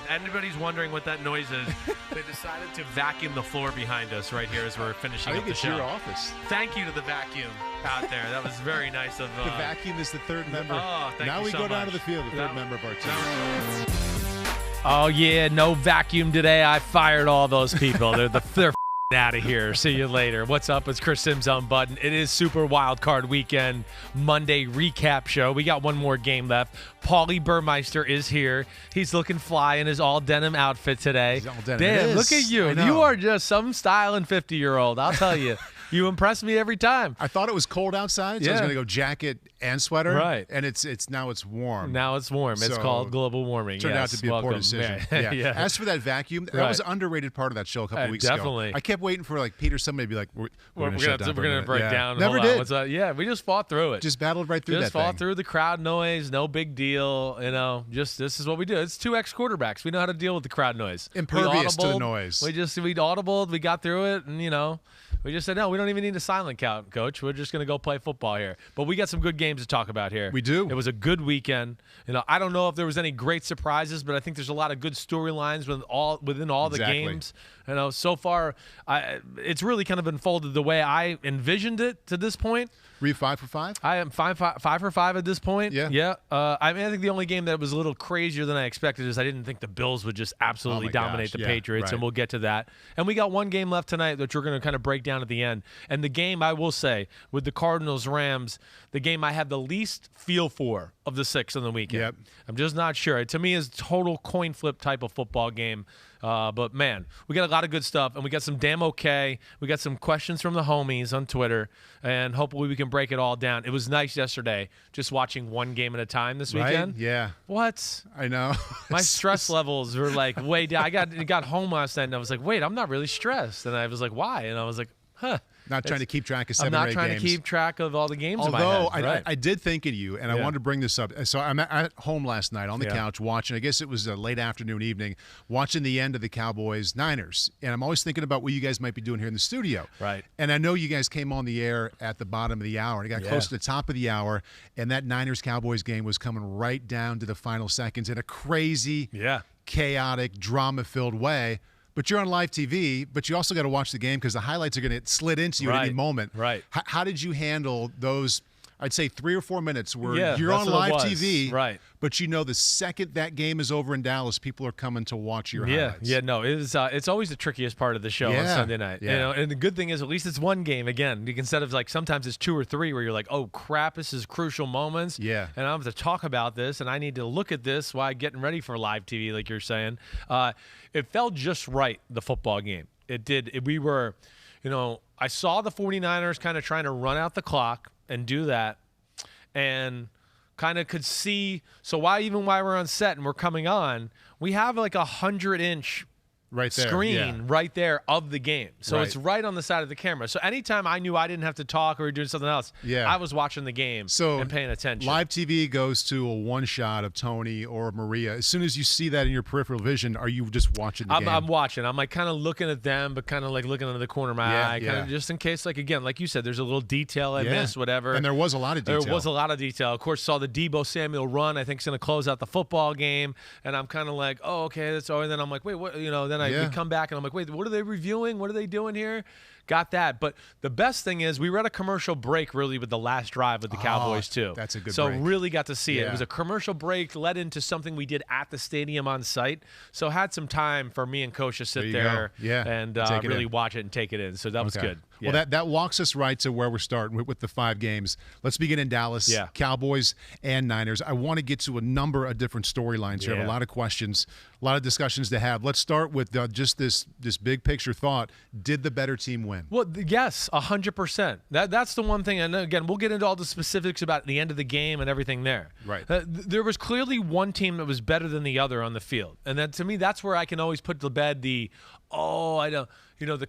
If anybody's wondering what that noise is, they decided to vacuum the floor behind us right here as we're finishing up the show. I think it's your office. Thank you to the vacuum out there. That was very nice of the vacuum is the third member. Oh, thank now you we so go much. down to the field, the third member of our team. Oh, yeah, no vacuum today. I fired all those people. They're out of here. See you later. What's up? It's Chris Sims Unbuttoned. It is Super Wild Card Weekend Monday recap show. We got one more game left. Paulie Burmeister is here. He's looking fly in his all denim outfit today. All denim. Damn, look at you. You are just some styling 50-year-old. I'll tell you. You impress me every time. I thought it was cold outside, so I was going to go jacket and sweater. Right. And now it's warm. Now it's warm. It's called global warming. Turned out to be a poor decision. Yeah. As for that vacuum, that was an underrated part of that show a couple weeks definitely. ago. I kept waiting for Peter, somebody to be like, we're going to break down. Never did. What's up? Yeah, we just fought through it. Just battled right through that thing. Just fought through the crowd noise. No big deal. Just this is what we do. It's two ex-quarterbacks. We know how to deal with the crowd noise. Impervious to the noise. We audibled. We got through it, and we just said, no, we don't even need a silent count, Coach. We're just going to go play football here. But we got some good games to talk about here. We do. It was a good weekend. I don't know if there was any great surprises, but I think there's a lot of good storylines within all the games. So far, it's really kind of unfolded the way I envisioned it to this point. Were you 5 for 5? I am 5 for 5 at this point. Yeah. I think the only game that was a little crazier than I expected is I didn't think the Bills would just absolutely dominate the Patriots, and we'll get to that. And we got one game left tonight that you're going to kind of break down at the end. And the game, I will say, with the Cardinals-Rams, the game I have the least feel for of the 6 on the weekend. Yep. I'm just not sure. To me, it's a total coin flip type of football game. But, man, we got a lot of good stuff, and we got some damn okay. We got some questions from the homies on Twitter, and hopefully we can break it all down. It was nice yesterday just watching one game at a time this weekend. Yeah. What? I know. My stress levels were like way down. I got home last night, and I was like, wait, I'm not really stressed. And I was like, why? And I was like, Not trying to keep track of 7 or 8 games. I'm not trying to keep track of all the games in my head. Right. I did think of you, and I wanted to bring this up. So I'm at home last night on the couch watching, I guess it was a late afternoon, evening, watching the end of the Cowboys-Niners. And I'm always thinking about what you guys might be doing here in the studio. Right. And I know you guys came on the air at the bottom of the hour. And it got close to the top of the hour, and that Niners-Cowboys game was coming right down to the final seconds in a crazy, chaotic, drama-filled way. But you're on live TV, but you also got to watch the game because the highlights are going to get slid into you at any moment. Right. How did you handle those, I'd say 3 or 4 minutes where you're on what live TV, right? But the second that game is over in Dallas, people are coming to watch your highlights. No, it's always the trickiest part of the show on Sunday night. And the good thing is at least it's one game. Again, instead of sometimes it's 2 or 3 where you're like, oh crap, this is crucial moments. Yeah. And I have to talk about this, and I need to look at this while getting ready for live TV, like you're saying. It felt just right, the football game. It did. We were, I saw the 49ers kind of trying to run out the clock and do that, and kind of could see. So while we're on set and we're coming on, we have like 100-inch screen right there of the game. So it's right on the side of the camera. So anytime I knew I didn't have to talk or doing something else, I was watching the game and paying attention. Live TV goes to a one shot of Tony or Maria. As soon as you see that in your peripheral vision, are you just watching the game? I'm watching. I'm kind of looking at them, but kind of looking into the corner of my eye, kind of just in case, again, like you said, there's a little detail I missed, whatever. And there was a lot of detail. There was a lot of detail. Of course, saw the Deebo Samuel run. I think it's going to close out the football game. And I'm kind of like, oh, okay, that's all. And then I'm like, wait, what? Then we come back and I'm like, wait, what are they reviewing? What are they doing here? Got that. But the best thing is we were at a commercial break really with the last drive with the Cowboys too. That's a good break. So really got to see it. It was a commercial break led into something we did at the stadium on site. So had some time for me and Coach to sit there and really watch it and take it in. So that was good. Yeah. Well, that walks us right to where we're starting with the 5 games. Let's begin in Dallas. Cowboys and Niners. I want to get to a number of different storylines here. I have a lot of questions, a lot of discussions to have. Let's start with just this big picture thought. Did the better team win? Well, yes, 100%. That's the one thing. And again, we'll get into all the specifics about the end of the game and everything there. Right. There was clearly one team that was better than the other on the field. And then to me, that's where I can always put to bed the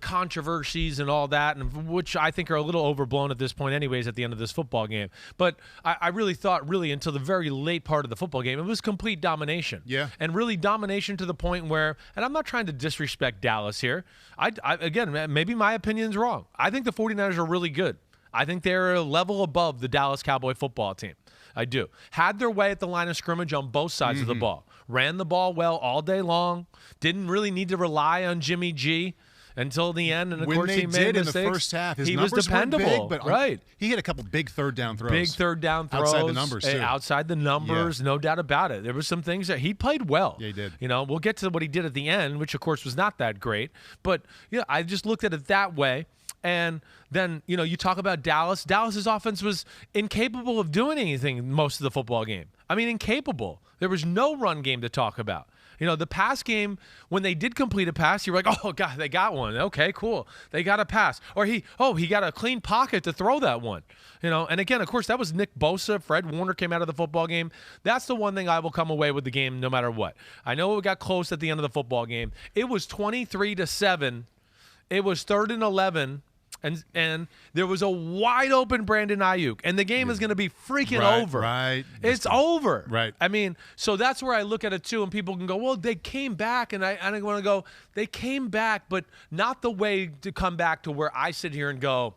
controversies and all that, and which I think are a little overblown at this point anyways at the end of this football game. But I really thought until the very late part of the football game, it was complete domination. Yeah. And really domination to the point where, and I'm not trying to disrespect Dallas here. Again, maybe my opinion's wrong. I think the 49ers are really good. I think they're a level above the Dallas Cowboy football team. I do. Had their way at the line of scrimmage on both sides of the ball. Ran the ball well all day long. Didn't really need to rely on Jimmy G until the end, and of course he made mistakes. In the first half, his he numbers was dependable, big, but right? He had a couple big third down throws. Big third down throws outside the numbers too. Outside the numbers, no doubt about it. There were some things that he played well. Yeah, he did. You know, we'll get to what he did at the end, which of course was not that great. But yeah, I just looked at it that way. And then, you know, you talk about Dallas. Dallas's offense was incapable of doing anything most of the football game. I mean, incapable. There was no run game to talk about. You know, the pass game, when they did complete a pass, you were like, oh, God, they got one. Okay, cool. They got a pass. Or he got a clean pocket to throw that one. You know, and again, of course, that was Nick Bosa. Fred Warner came out of the football game. That's the one thing I will come away with the game no matter what. I know it got close at the end of the football game. It was 23-7. It was 3rd and 11. And there was a wide open Brandon Ayuk, and the game is going to be freaking over. Right. It's over. Right. I mean, so that's where I look at it too, and people can go, well, they came back, and I want to go, they came back, but not the way to come back to where I sit here and go,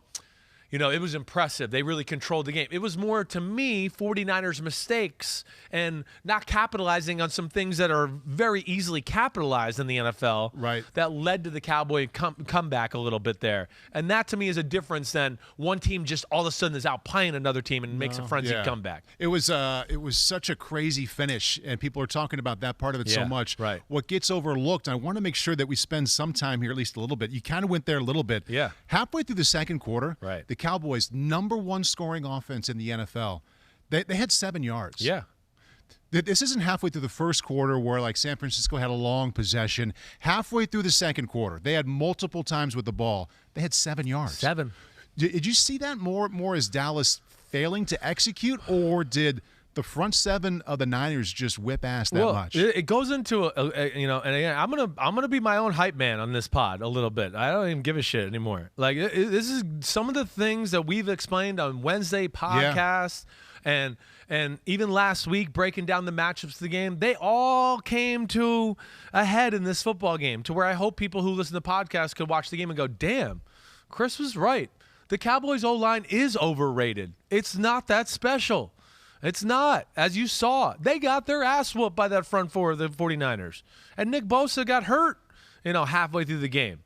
you know, it was impressive. They really controlled the game. It was more, to me, 49ers mistakes and not capitalizing on some things that are very easily capitalized in the NFL that led to the Cowboy comeback a little bit there. And that, to me, is a difference than one team just all of a sudden is outplaying another team and makes a frenzied comeback. It was such a crazy finish, and people are talking about that part of it so much. Right. What gets overlooked, I want to make sure that we spend some time here, at least a little bit. You kind of went there a little bit. Yeah. Halfway through the second quarter, the Cowboys' #1 scoring offense in the NFL. They had 7 yards. Yeah. This isn't halfway through the first quarter where, like, San Francisco had a long possession. Halfway through the second quarter, they had multiple times with the ball. They had 7 yards. 7. Did you see that more as Dallas failing to execute, or did the front seven of the Niners just whip ass that much? It goes into you know, and again, I'm gonna be my own hype man on this pod a little bit. I don't even give a shit anymore. Like this is some of the things that we've explained on Wednesday podcast, and even last week breaking down the matchups of the game. They all came to a head in this football game, to where I hope people who listen to podcasts could watch the game and go, "Damn, Chris was right. The Cowboys O-line is overrated. It's not that special." It's not. As you saw, they got their ass whooped by that front four of the 49ers. And Nick Bosa got hurt, you know, halfway through the game.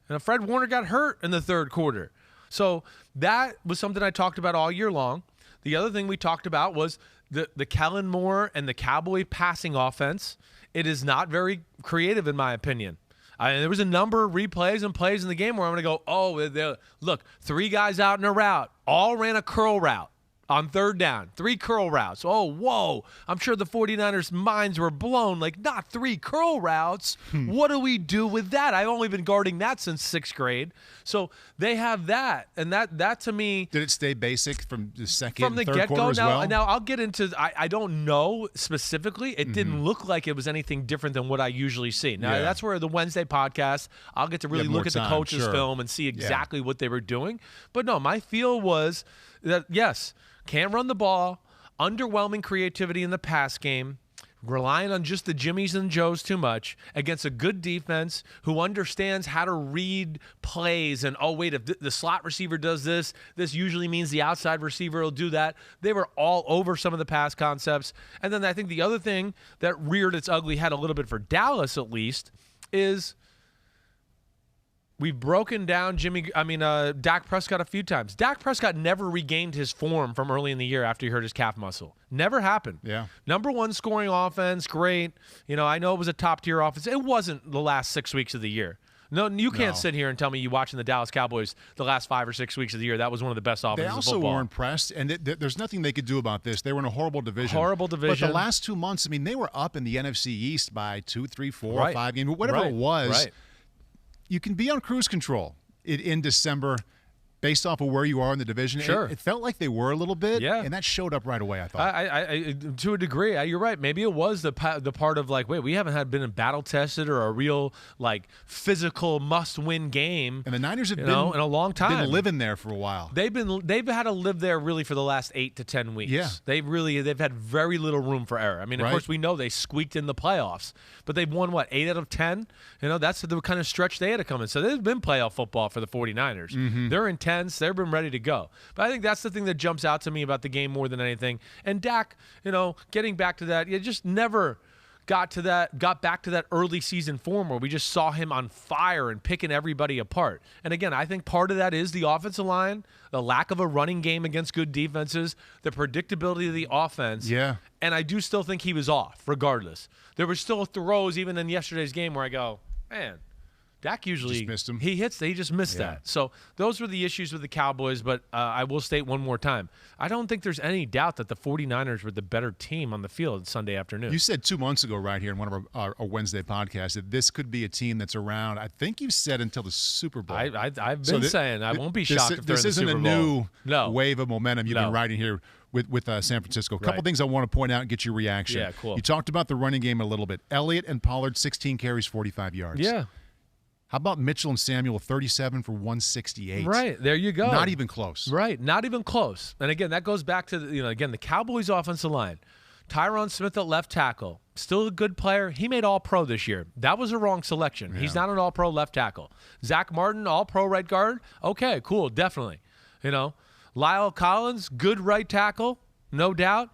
And Fred Warner got hurt in the third quarter. So that was something I talked about all year long. The other thing we talked about was the Kellen Moore and the Cowboy passing offense. It is not very creative, in my opinion. There was a number of replays and plays in the game where I'm going to go, look, 3 guys out in a route, all ran a curl route. On third down, 3 curl routes. Oh, whoa. I'm sure the 49ers' minds were blown. Like, not 3 curl routes. What do we do with that? I've only been guarding that since 6th grade. So they have that. And that to me. Did it stay basic from the second from the third quarter as well? Now, I'll get into, I don't know specifically. It didn't look like it was anything different than what I usually see. Now, that's where the Wednesday podcast, I'll get to really look at the coach's film and see exactly what they were doing. But no, my feel was that, yes, can't run the ball, underwhelming creativity in the pass game, relying on just the Jimmies and Joes too much against a good defense who understands how to read plays and, oh, wait, if the slot receiver does this, this usually means the outside receiver will do that. They were all over some of the pass concepts. And then I think the other thing that reared its ugly head a little bit for Dallas, at least, is we've broken down Dak Prescott a few times. Dak Prescott never regained his form from early in the year after he hurt his calf muscle. Never happened. Yeah. #1 scoring offense, great. You know, I know it was a top-tier offense. It wasn't the last 6 weeks of the year. No, you can't sit here and tell me you watching the Dallas Cowboys the last 5 or 6 weeks of the year. That was one of the best offenses in football. They also were impressed, and there's nothing they could do about this. They were in a horrible division. But the last 2 months, I mean, they were up in the NFC East by 2, 3, 4, 5 games, whatever it was. Right. You can be on cruise control in December based off of where you are in the division. Sure. It felt like they were a little bit, and that showed up right away, I thought. I to a degree, you're right. Maybe it was the part of, like, wait, we haven't been battle-tested or a real, like, physical must-win game. And the Niners have been in a long time. Been living there for a while. They've had to live there really for the last 8 to 10 weeks. Yeah. They've had very little room for error. I mean, of course, we know they squeaked in the playoffs, but they've won, 8 out of 10? You know, that's the kind of stretch they had to come in. So there's been playoff football for the 49ers. They're in tense. They've been ready to go. But I think that's the thing that jumps out to me about the game more than anything. And Dak, getting back to that, you just never got back to that early season form where we just saw him on fire and picking everybody apart. And again, I think part of that is the offensive line, the lack of a running game against good defenses, the predictability of the offense. Yeah. And I do still think he was off, regardless. There were still throws even in yesterday's game where I go, man, Dak usually just missed him. He just missed that. So those were the issues with the Cowboys, but I will state one more time. I don't think there's any doubt that the 49ers were the better team on the field Sunday afternoon. You said 2 months ago right here in one of our Wednesday podcasts that this could be a team that's around, I think you said until the Super Bowl. I've been saying I won't be shocked if they're in the Super Bowl. This isn't a new wave of momentum you've been riding here with San Francisco. A couple things I want to point out and get your reaction. Yeah, cool. You talked about the running game a little bit. Elliott and Pollard, 16 carries, 45 yards. Yeah. How about Mitchell and Samuel, 37 for 168? Right, there you go. Not even close. Right, not even close. And again, that goes back to, the Cowboys' offensive line. Tyron Smith at left tackle, still a good player. He made All-Pro this year. That was a wrong selection. Yeah. He's not an All-Pro left tackle. Zach Martin, All-Pro right guard. Okay, cool, definitely. Lyle Collins, good right tackle, no doubt.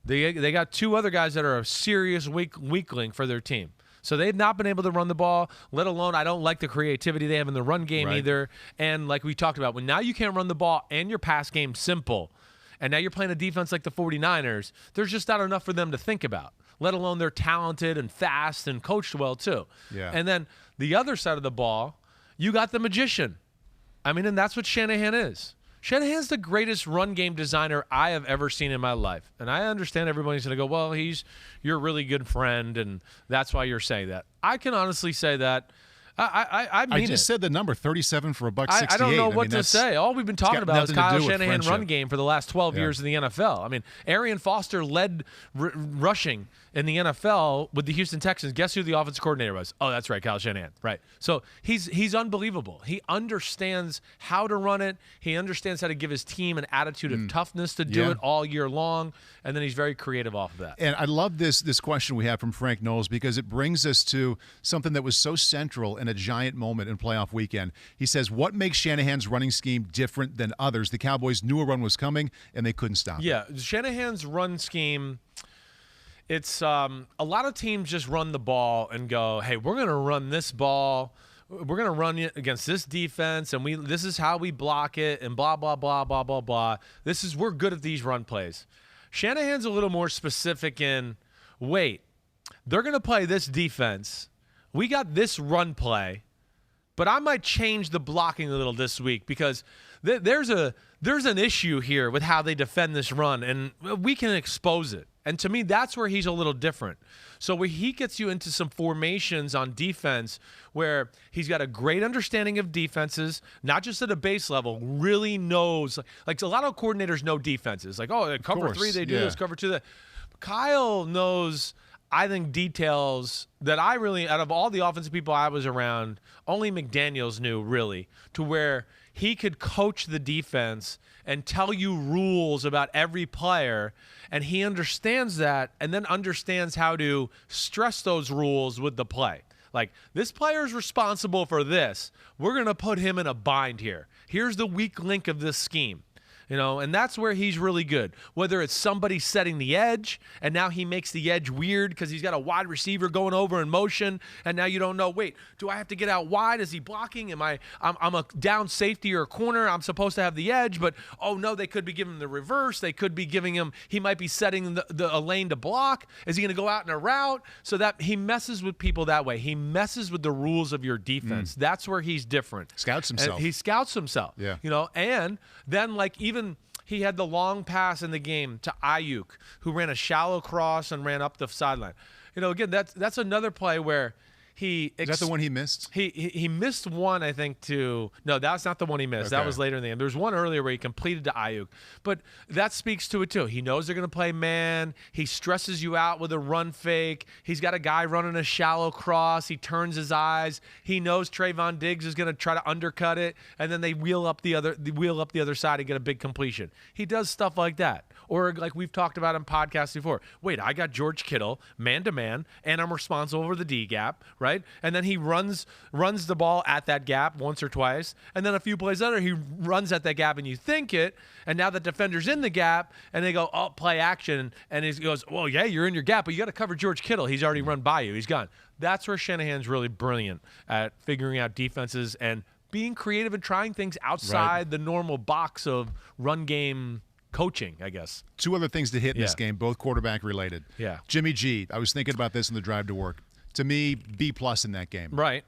They got two other guys that are a serious weakling for their team. So they've not been able to run the ball, let alone I don't like the creativity they have in the run game either. And like we talked about, when now you can't run the ball and your pass game simple, and now you're playing a defense like the 49ers, there's just not enough for them to think about, let alone they're talented and fast and coached well too. Yeah. And then the other side of the ball, you got the magician. And that's what Shanahan is. Shanahan's the greatest run game designer I have ever seen in my life. And I understand everybody's going to go, well, he's your really good friend, and that's why you're saying that. I can honestly say that. I mean, I just said the number, 37 for $168. I don't know what to say. All we've been talking about is Kyle Shanahan run game for the last 12 years in the NFL. Arian Foster led rushing in the NFL with the Houston Texans. Guess who the offensive coordinator was? Oh, that's right, Kyle Shanahan. Right. So he's unbelievable. He understands how to run it. He understands how to give his team an attitude of toughness to do it all year long, and then he's very creative off of that. And I love this question we have from Frank Knowles because it brings us to something that was so central in a giant moment in playoff weekend. He says, what makes Shanahan's running scheme different than others? The Cowboys knew a run was coming, and they couldn't stop it. Yeah, Shanahan's run scheme, it's a lot of teams just run the ball and go, hey, we're going to run this ball. We're going to run it against this defense, and this is how we block it, and blah, blah, blah, blah, blah, blah. We're good at these run plays. Shanahan's a little more specific in, wait, they're going to play this defense. We got this run play, but I might change the blocking a little this week because there's an issue here with how they defend this run, and we can expose it. And to me, that's where he's a little different. So where he gets you into some formations on defense where he's got a great understanding of defenses, not just at a base level, really knows. Like a lot of coordinators know defenses. Like, oh, cover 3, they do this, cover 2, that. Kyle knows, I think, details that I really, out of all the offensive people I was around, only McDaniels knew really, to where he could coach the defense and tell you rules about every player, and he understands that and then understands how to stress those rules with the play. Like, this player is responsible for this. We're going to put him in a bind here. Here's the weak link of this scheme. And that's where he's really good. Whether it's somebody setting the edge, and now he makes the edge weird because he's got a wide receiver going over in motion, and now you don't know, wait, do I have to get out wide? Is he blocking? I'm a down safety or a corner. I'm supposed to have the edge, but, oh, no, they could be giving him the reverse. They could be giving him, he might be setting a lane to block. Is he going to go out in a route? So that he messes with people that way. He messes with the rules of your defense. That's where he's different. Scouts himself. And he scouts himself. Yeah. And then, like, even he had the long pass in the game to Ayuk, who ran a shallow cross and ran up the sideline. Again, that's another play where Is that the one he missed? He missed one, I think, no, that's not the one he missed. Okay. That was later in the game. There was one earlier where he completed to Ayuk. But that speaks to it, too. He knows they're going to play man. He stresses you out with a run fake. He's got a guy running a shallow cross. He turns his eyes. He knows Trayvon Diggs is going to try to undercut it, and then they wheel up the other side and get a big completion. He does stuff like that. Or like we've talked about in podcasts before. Wait, I got George Kittle man-to-man, and I'm responsible for the D gap, right? And then he runs the ball at that gap once or twice, and then a few plays later, he runs at that gap, and you think it, and now the defender's in the gap, and they go, oh, play action, and he goes, well, yeah, you're in your gap, but you got to cover George Kittle. He's already run by you. He's gone. That's where Shanahan's really brilliant at figuring out defenses and being creative and trying things outside the normal box of run game coaching, I guess. Two other things to hit in this game, both quarterback related. Yeah. Jimmy G, I was thinking about this in the drive to work. To me, B+ in that game. Right.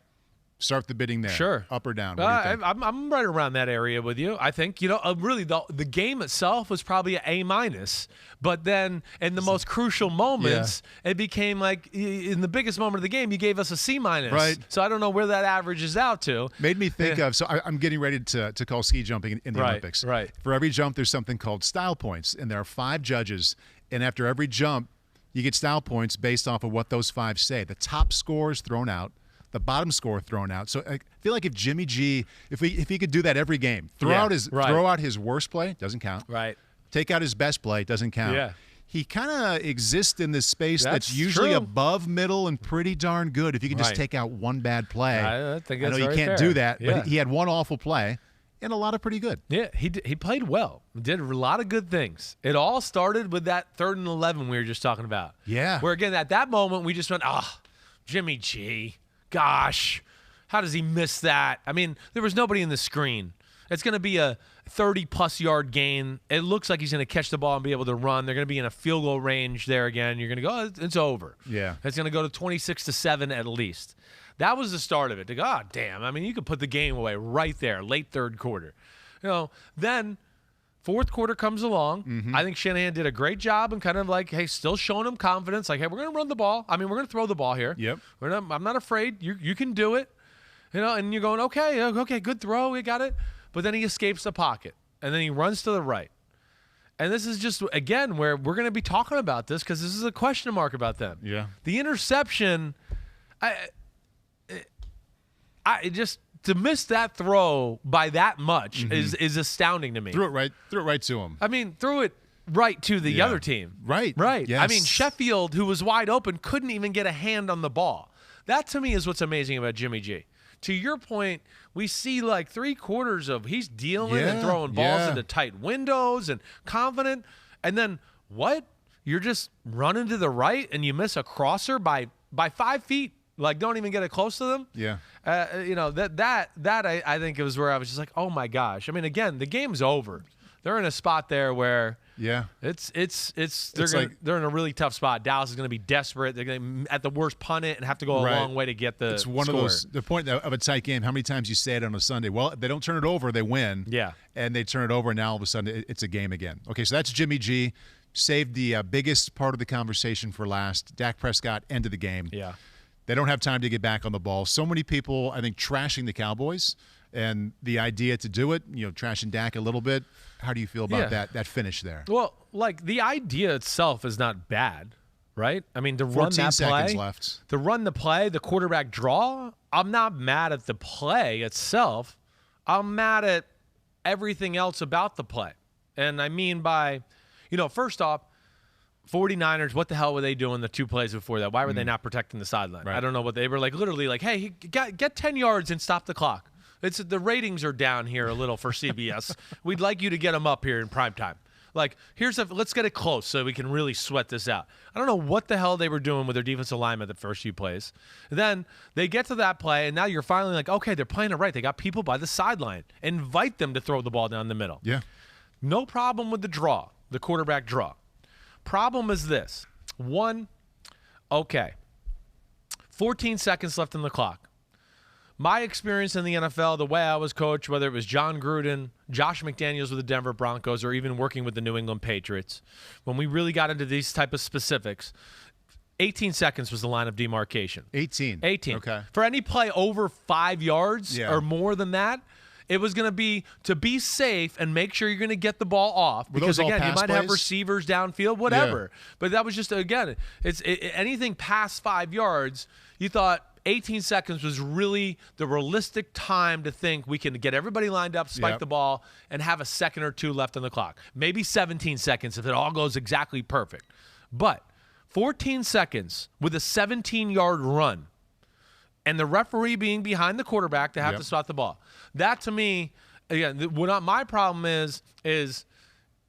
Start the bidding there. Sure. Up or down? What do you think? I'm right around that area with you. I think, really the game itself was probably an A-, but then in the most crucial moments, it became like in the biggest moment of the game, you gave us a C-. Right. So I don't know where that averages out to. Made me think of, so I'm getting ready to call ski jumping in the Olympics. Right. For every jump, there's something called style points, and there are 5 judges, and after every jump, you get style points based off of what those 5 say. The top score is thrown out. The bottom score thrown out. So I feel like if Jimmy G, if he could do that every game, throw out his worst play, doesn't count. Right. Take out his best play, doesn't count. Yeah. He kind of exists in this space that's usually true. above middle and pretty darn good if you can just take out one bad play. I think that's know you very can't fair. do that, Yeah. but he had one awful play and a lot of pretty good. Yeah, he played well. Did a lot of good things. It all started with that 3rd and 11 we were just talking about. Yeah. Where, again, at that moment, we just went, Jimmy G, gosh. How does he miss that? I mean, there was nobody in the screen. It's going to be a 30-plus yard gain. It looks like he's going to catch the ball and be able to run. They're going to be in a field goal range there again. You're going to go, it's over. Yeah. It's going to go to 26-7 at least. That was the start of it. God damn. I mean, you could put the game away right there, late 3rd quarter. Then 4th quarter comes along. Mm-hmm. I think Shanahan did a great job and kind of like, hey, still showing him confidence. Like, hey, we're going to run the ball. I mean, we're going to throw the ball here. Yep. I'm not afraid. You can do it. And you're going, okay, good throw. We got it. But then he escapes the pocket, and then he runs to the right. And this is just, again, where we're going to be talking about this because this is a question mark about them. Yeah. The interception, to miss that throw by that much is astounding to me. Threw it right to him. I mean, threw it right to the other team. Right. Yes. I mean, Sheffield, who was wide open, couldn't even get a hand on the ball. That, to me, is what's amazing about Jimmy G. To your point, we see like 3/4 of he's dealing and throwing balls into tight windows and confident. And then what? You're just running to the right and you miss a crosser by 5 feet. Like, don't even get it close to them. Yeah. That I think it was where I was just like, oh my gosh. I mean, again, the game's over. They're in a spot there where they're in a really tough spot. Dallas is going to be desperate. They're going to, at the worst, punt it and have to go a long way to get the It's one score. of those, the point of a tight game, how many times you say it on a Sunday? Well, if they don't turn it over, they win. Yeah. And they turn it over, and now all of a sudden it's a game again. Okay, so that's Jimmy G. Saved the biggest part of the conversation for last. Dak Prescott, end of the game. Yeah. They don't have time to get back on the ball. So many people, I think, trashing the Cowboys and the idea to do it, trashing Dak a little bit. How do you feel about that finish there? Well, like the idea itself is not bad, right? I mean, to run that 14 seconds left. To run the play, the quarterback draw, I'm not mad at the play itself. I'm mad at everything else about the play. And I mean by, first off, 49ers, what the hell were they doing the 2 plays before that? Why were they not protecting the sideline? Right. I don't know what they were like. Literally like, hey, get 10 yards and stop the clock. The ratings are down here a little for CBS. We'd like you to get them up here in prime time. Like, let's get it close so we can really sweat this out. I don't know what the hell they were doing with their defensive lineman the first few plays. Then they get to that play, and now you're finally like, okay, they're playing it right. They got people by the sideline. Invite them to throw the ball down the middle. Yeah. No problem with the draw, the quarterback draw. Problem is this. 14 seconds left on the clock. My experience in the NFL, the way I was coached, whether it was John Gruden, Josh McDaniels with the Denver Broncos, or even working with the New England Patriots, when we really got into these type of specifics, 18 seconds was the line of demarcation. 18. Okay. Okay. For any play over 5 yards or more than that, It was going to be to be safe and make sure you're going to get the ball off. Because, again, you might have receivers downfield, whatever. Yeah. But that was just, again, anything past 5 yards, you thought 18 seconds was really the realistic time to think we can get everybody lined up, spike the ball, and have a second or two left on the clock. Maybe 17 seconds if it all goes exactly perfect. But 14 seconds with a 17-yard run and the referee being behind the quarterback to have to spot the ball. That, to me, again, what my problem is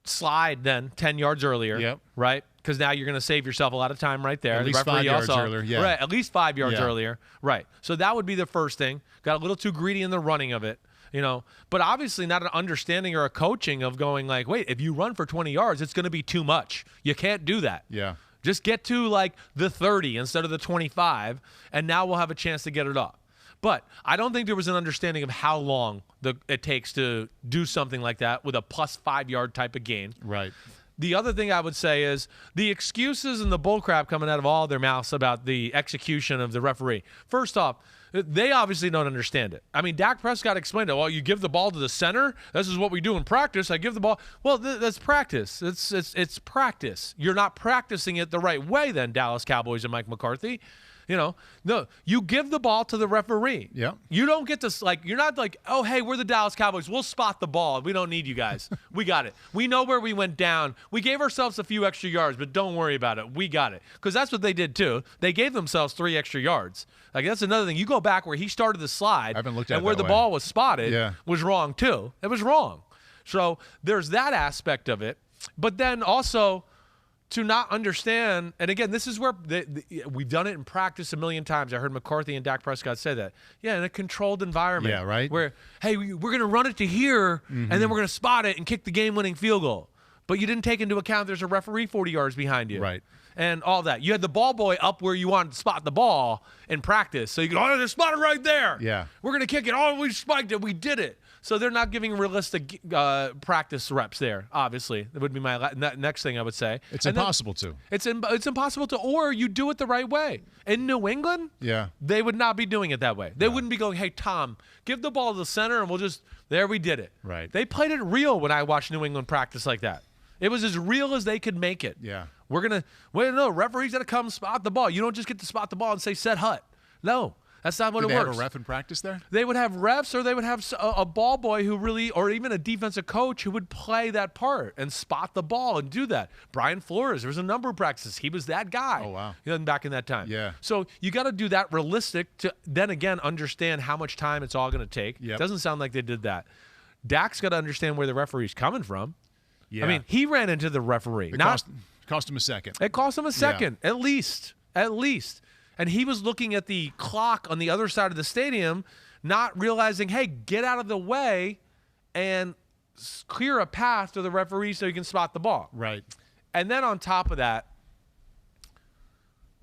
slide then 10 yards earlier, right? Because now you're going to save yourself a lot of time right there. At least 5 yards earlier. Right, at least 5 yards earlier. Right. So that would be the first thing. Got a little too greedy in the running of it, But obviously not an understanding or a coaching of going like, wait, if you run for 20 yards, it's going to be too much. You can't do that. Yeah. Just get to like the 30 instead of the 25, and now we'll have a chance to get it off. But I don't think there was an understanding of how long it takes to do something like that with a plus 5 yard type of gain. Right. The other thing I would say is the excuses and the bullcrap coming out of all their mouths about the execution of the referee. First off, they obviously don't understand it. I mean, Dak Prescott explained it. Well, you give the ball to the center. This is what we do in practice. I give the ball. Well, that's practice. It's practice. You're not practicing it the right way then, Dallas Cowboys and Mike McCarthy. No, you give the ball to the referee. Yeah. You don't get to, you're not like, oh, hey, we're the Dallas Cowboys. We'll spot the ball. We don't need you guys. We got it. We know where we went down. We gave ourselves a few extra yards, but don't worry about it. We got it. Because that's what they did, too. They gave themselves 3 extra yards. That's another thing. You go back where he started the slide, I haven't looked at and where the ball was spotted was wrong, too. It was wrong. So there's that aspect of it. But then also, to not understand, and again, this is where we've done it in practice a million times. I heard McCarthy and Dak Prescott say that. Yeah, in a controlled environment. Yeah, right. Where, hey, we're going to run it to here, and then we're going to spot it and kick the game-winning field goal. But you didn't take into account there's a referee 40 yards behind you. Right. And all that. You had the ball boy up where you wanted to spot the ball in practice. So you go, oh, there's spotted right there. Yeah. We're going to kick it. Oh, we spiked it. We did it. So they're not giving realistic practice reps there, obviously. That would be my next thing I would say. It's impossible to. It's impossible to, or you do it the right way. In New England, they would not be doing it that way. They wouldn't be going, hey, Tom, give the ball to the center, and we'll just, there we did it. Right. They played it real when I watched New England practice like that. It was as real as they could make it. Yeah. We're going to, no, referee's got to come spot the ball. You don't just get to spot the ball and say set hut. No. That's not what it works. Did they have a ref in practice there? They would have refs, or they would have a ball boy who really, or even a defensive coach who would play that part and spot the ball and do that. Brian Flores, there was a number of practices. He was that guy. Oh, wow. Back in that time. Yeah. So you got to do that realistic to then again understand how much time it's all going to take. Yep. It doesn't sound like they did that. Dak's got to understand where the referee's coming from. Yeah. I mean, he ran into the referee. It cost him a second. It cost him a second, at least. And he was looking at the clock on the other side of the stadium, not realizing, hey, get out of the way and clear a path to the referee so you can spot the ball. Right. And then on top of that,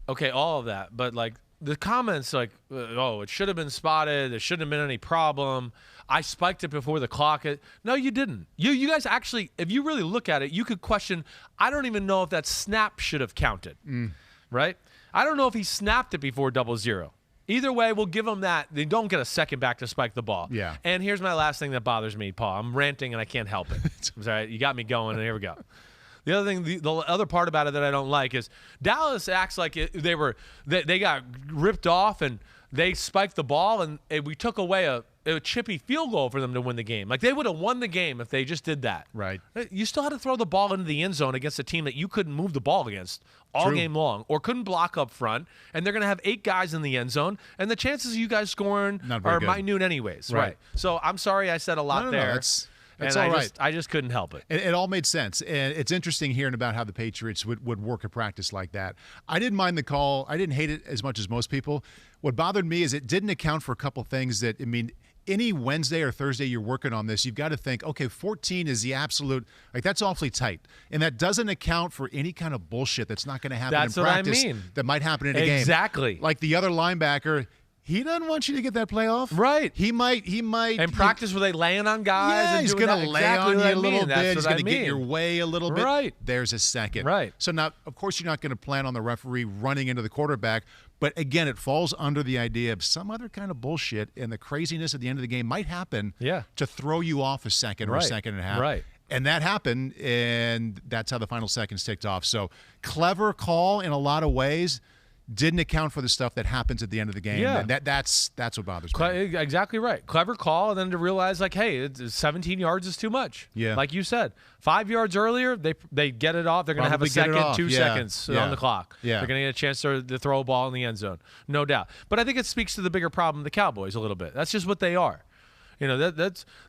okay, all of that, but the comments oh, it should have been spotted. There shouldn't have been any problem. I spiked it before the clock. No, you didn't. You guys actually, if you really look at it, you could question, I don't even know if that snap should have counted, right? I don't know if he snapped it before 0-0. Either way, we'll give them that. They don't get a second back to spike the ball. Yeah. And here's my last thing that bothers me, Paul. I'm ranting and I can't help it. I'm sorry. You got me going, and here we go. The other thing, the other part about it that I don't like is Dallas acts like they got ripped off and they spiked the ball and we took away a chippy field goal for them to win the game. Like, they would have won the game if they just did that. Right. You still had to throw the ball into the end zone against a team that you couldn't move the ball against all game long, or couldn't block up front, and they're going to have 8 guys in the end zone, and the chances of you guys scoring are minute anyways. Right. So I'm sorry I said a lot there. That's all right. I just couldn't help it. It all made sense. And it's interesting hearing about how the Patriots would work a practice like that. I didn't mind the call. I didn't hate it as much as most people. What bothered me is it didn't account for a couple things that, I mean, any Wednesday or Thursday you're working on this, you've got to think, okay, 14 is the absolute, that's awfully tight. And that doesn't account for any kind of bullshit that's not going to happen in practice. That's what I mean. That might happen in a game. Exactly. Like the other linebacker, He doesn't want you to get that playoff. Right. He might. In practice, were they laying on guys? Yeah, and he's going to lay on you a little bit. He's going to mean. get your way a little bit. Right. There's a second. Right. So now, of course, you're not going to plan on the referee running into the quarterback. But again, it falls under the idea of some other kind of bullshit, and the craziness at the end of the game might happen to throw you off a second or a second and a half. Right. And that happened, and that's how the final seconds ticked off. So clever call in a lot of ways. Didn't account for the stuff that happens at the end of the game. Yeah. That's what bothers me. Exactly right. Clever call, and then to realize, like, hey, 17 yards is too much. Yeah. Like you said, 5 yards earlier, they get it off. They're going to have a second, 2 seconds on the clock. Yeah. They're going to get a chance to throw a ball in the end zone. No doubt. But I think it speaks to the bigger problem, the Cowboys, a little bit. That's just what they are. You know,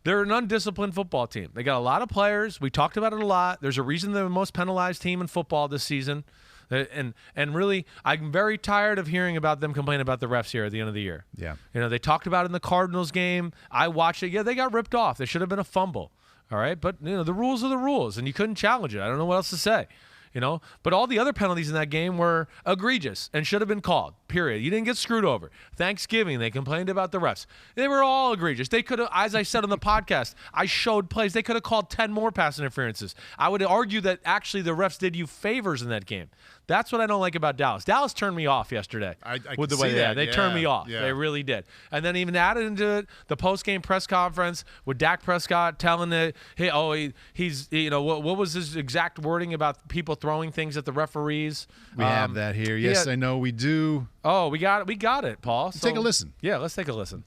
they're an undisciplined football team. They got a lot of players. We talked about it a lot. There's a reason they're the most penalized team in football this season. And really, I'm very tired of hearing about them complain about the refs here at the end of the year. Yeah. You know, they talked about it in the Cardinals game. I watched it. Yeah, they got ripped off. There should have been a fumble. All right. But, you know, the rules are the rules, and you couldn't challenge it. I don't know what else to say. You know, but all the other penalties in that game were egregious and should have been called, period. You didn't get screwed over. Thanksgiving, they complained about the refs. They were all egregious. They could have, as I said on the podcast, I showed plays. They could have called 10 more pass interferences. I would argue that actually the refs did you favors in that game. That's what I don't like about Dallas. Dallas turned me off yesterday with the way they turned me off. Yeah. They really did. And then even added into it the post-game press conference with Dak Prescott telling it, hey, he's you know, what was his exact wording about people throwing things at the referees? We have that here. Yes, I know we do. Oh, we got it, Paul. So, take a listen. Yeah, let's take a listen.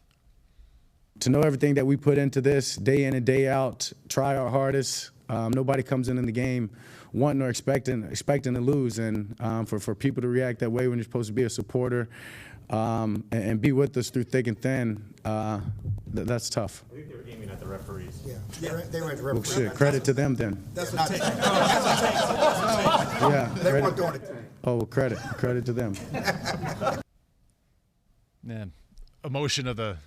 To know everything that we put into this day in and day out, try our hardest. Nobody comes in the game wanting or expecting to lose, and for people to react that way when you're supposed to be a supporter and be with us through thick and thin, that's tough. I think they were aiming at the referees. Yeah, they were at the referees. Well, shit, credit to them then. That's not the tank. That's a tank. Yeah, They weren't doing it. Oh, well, credit to them. Man, emotion of the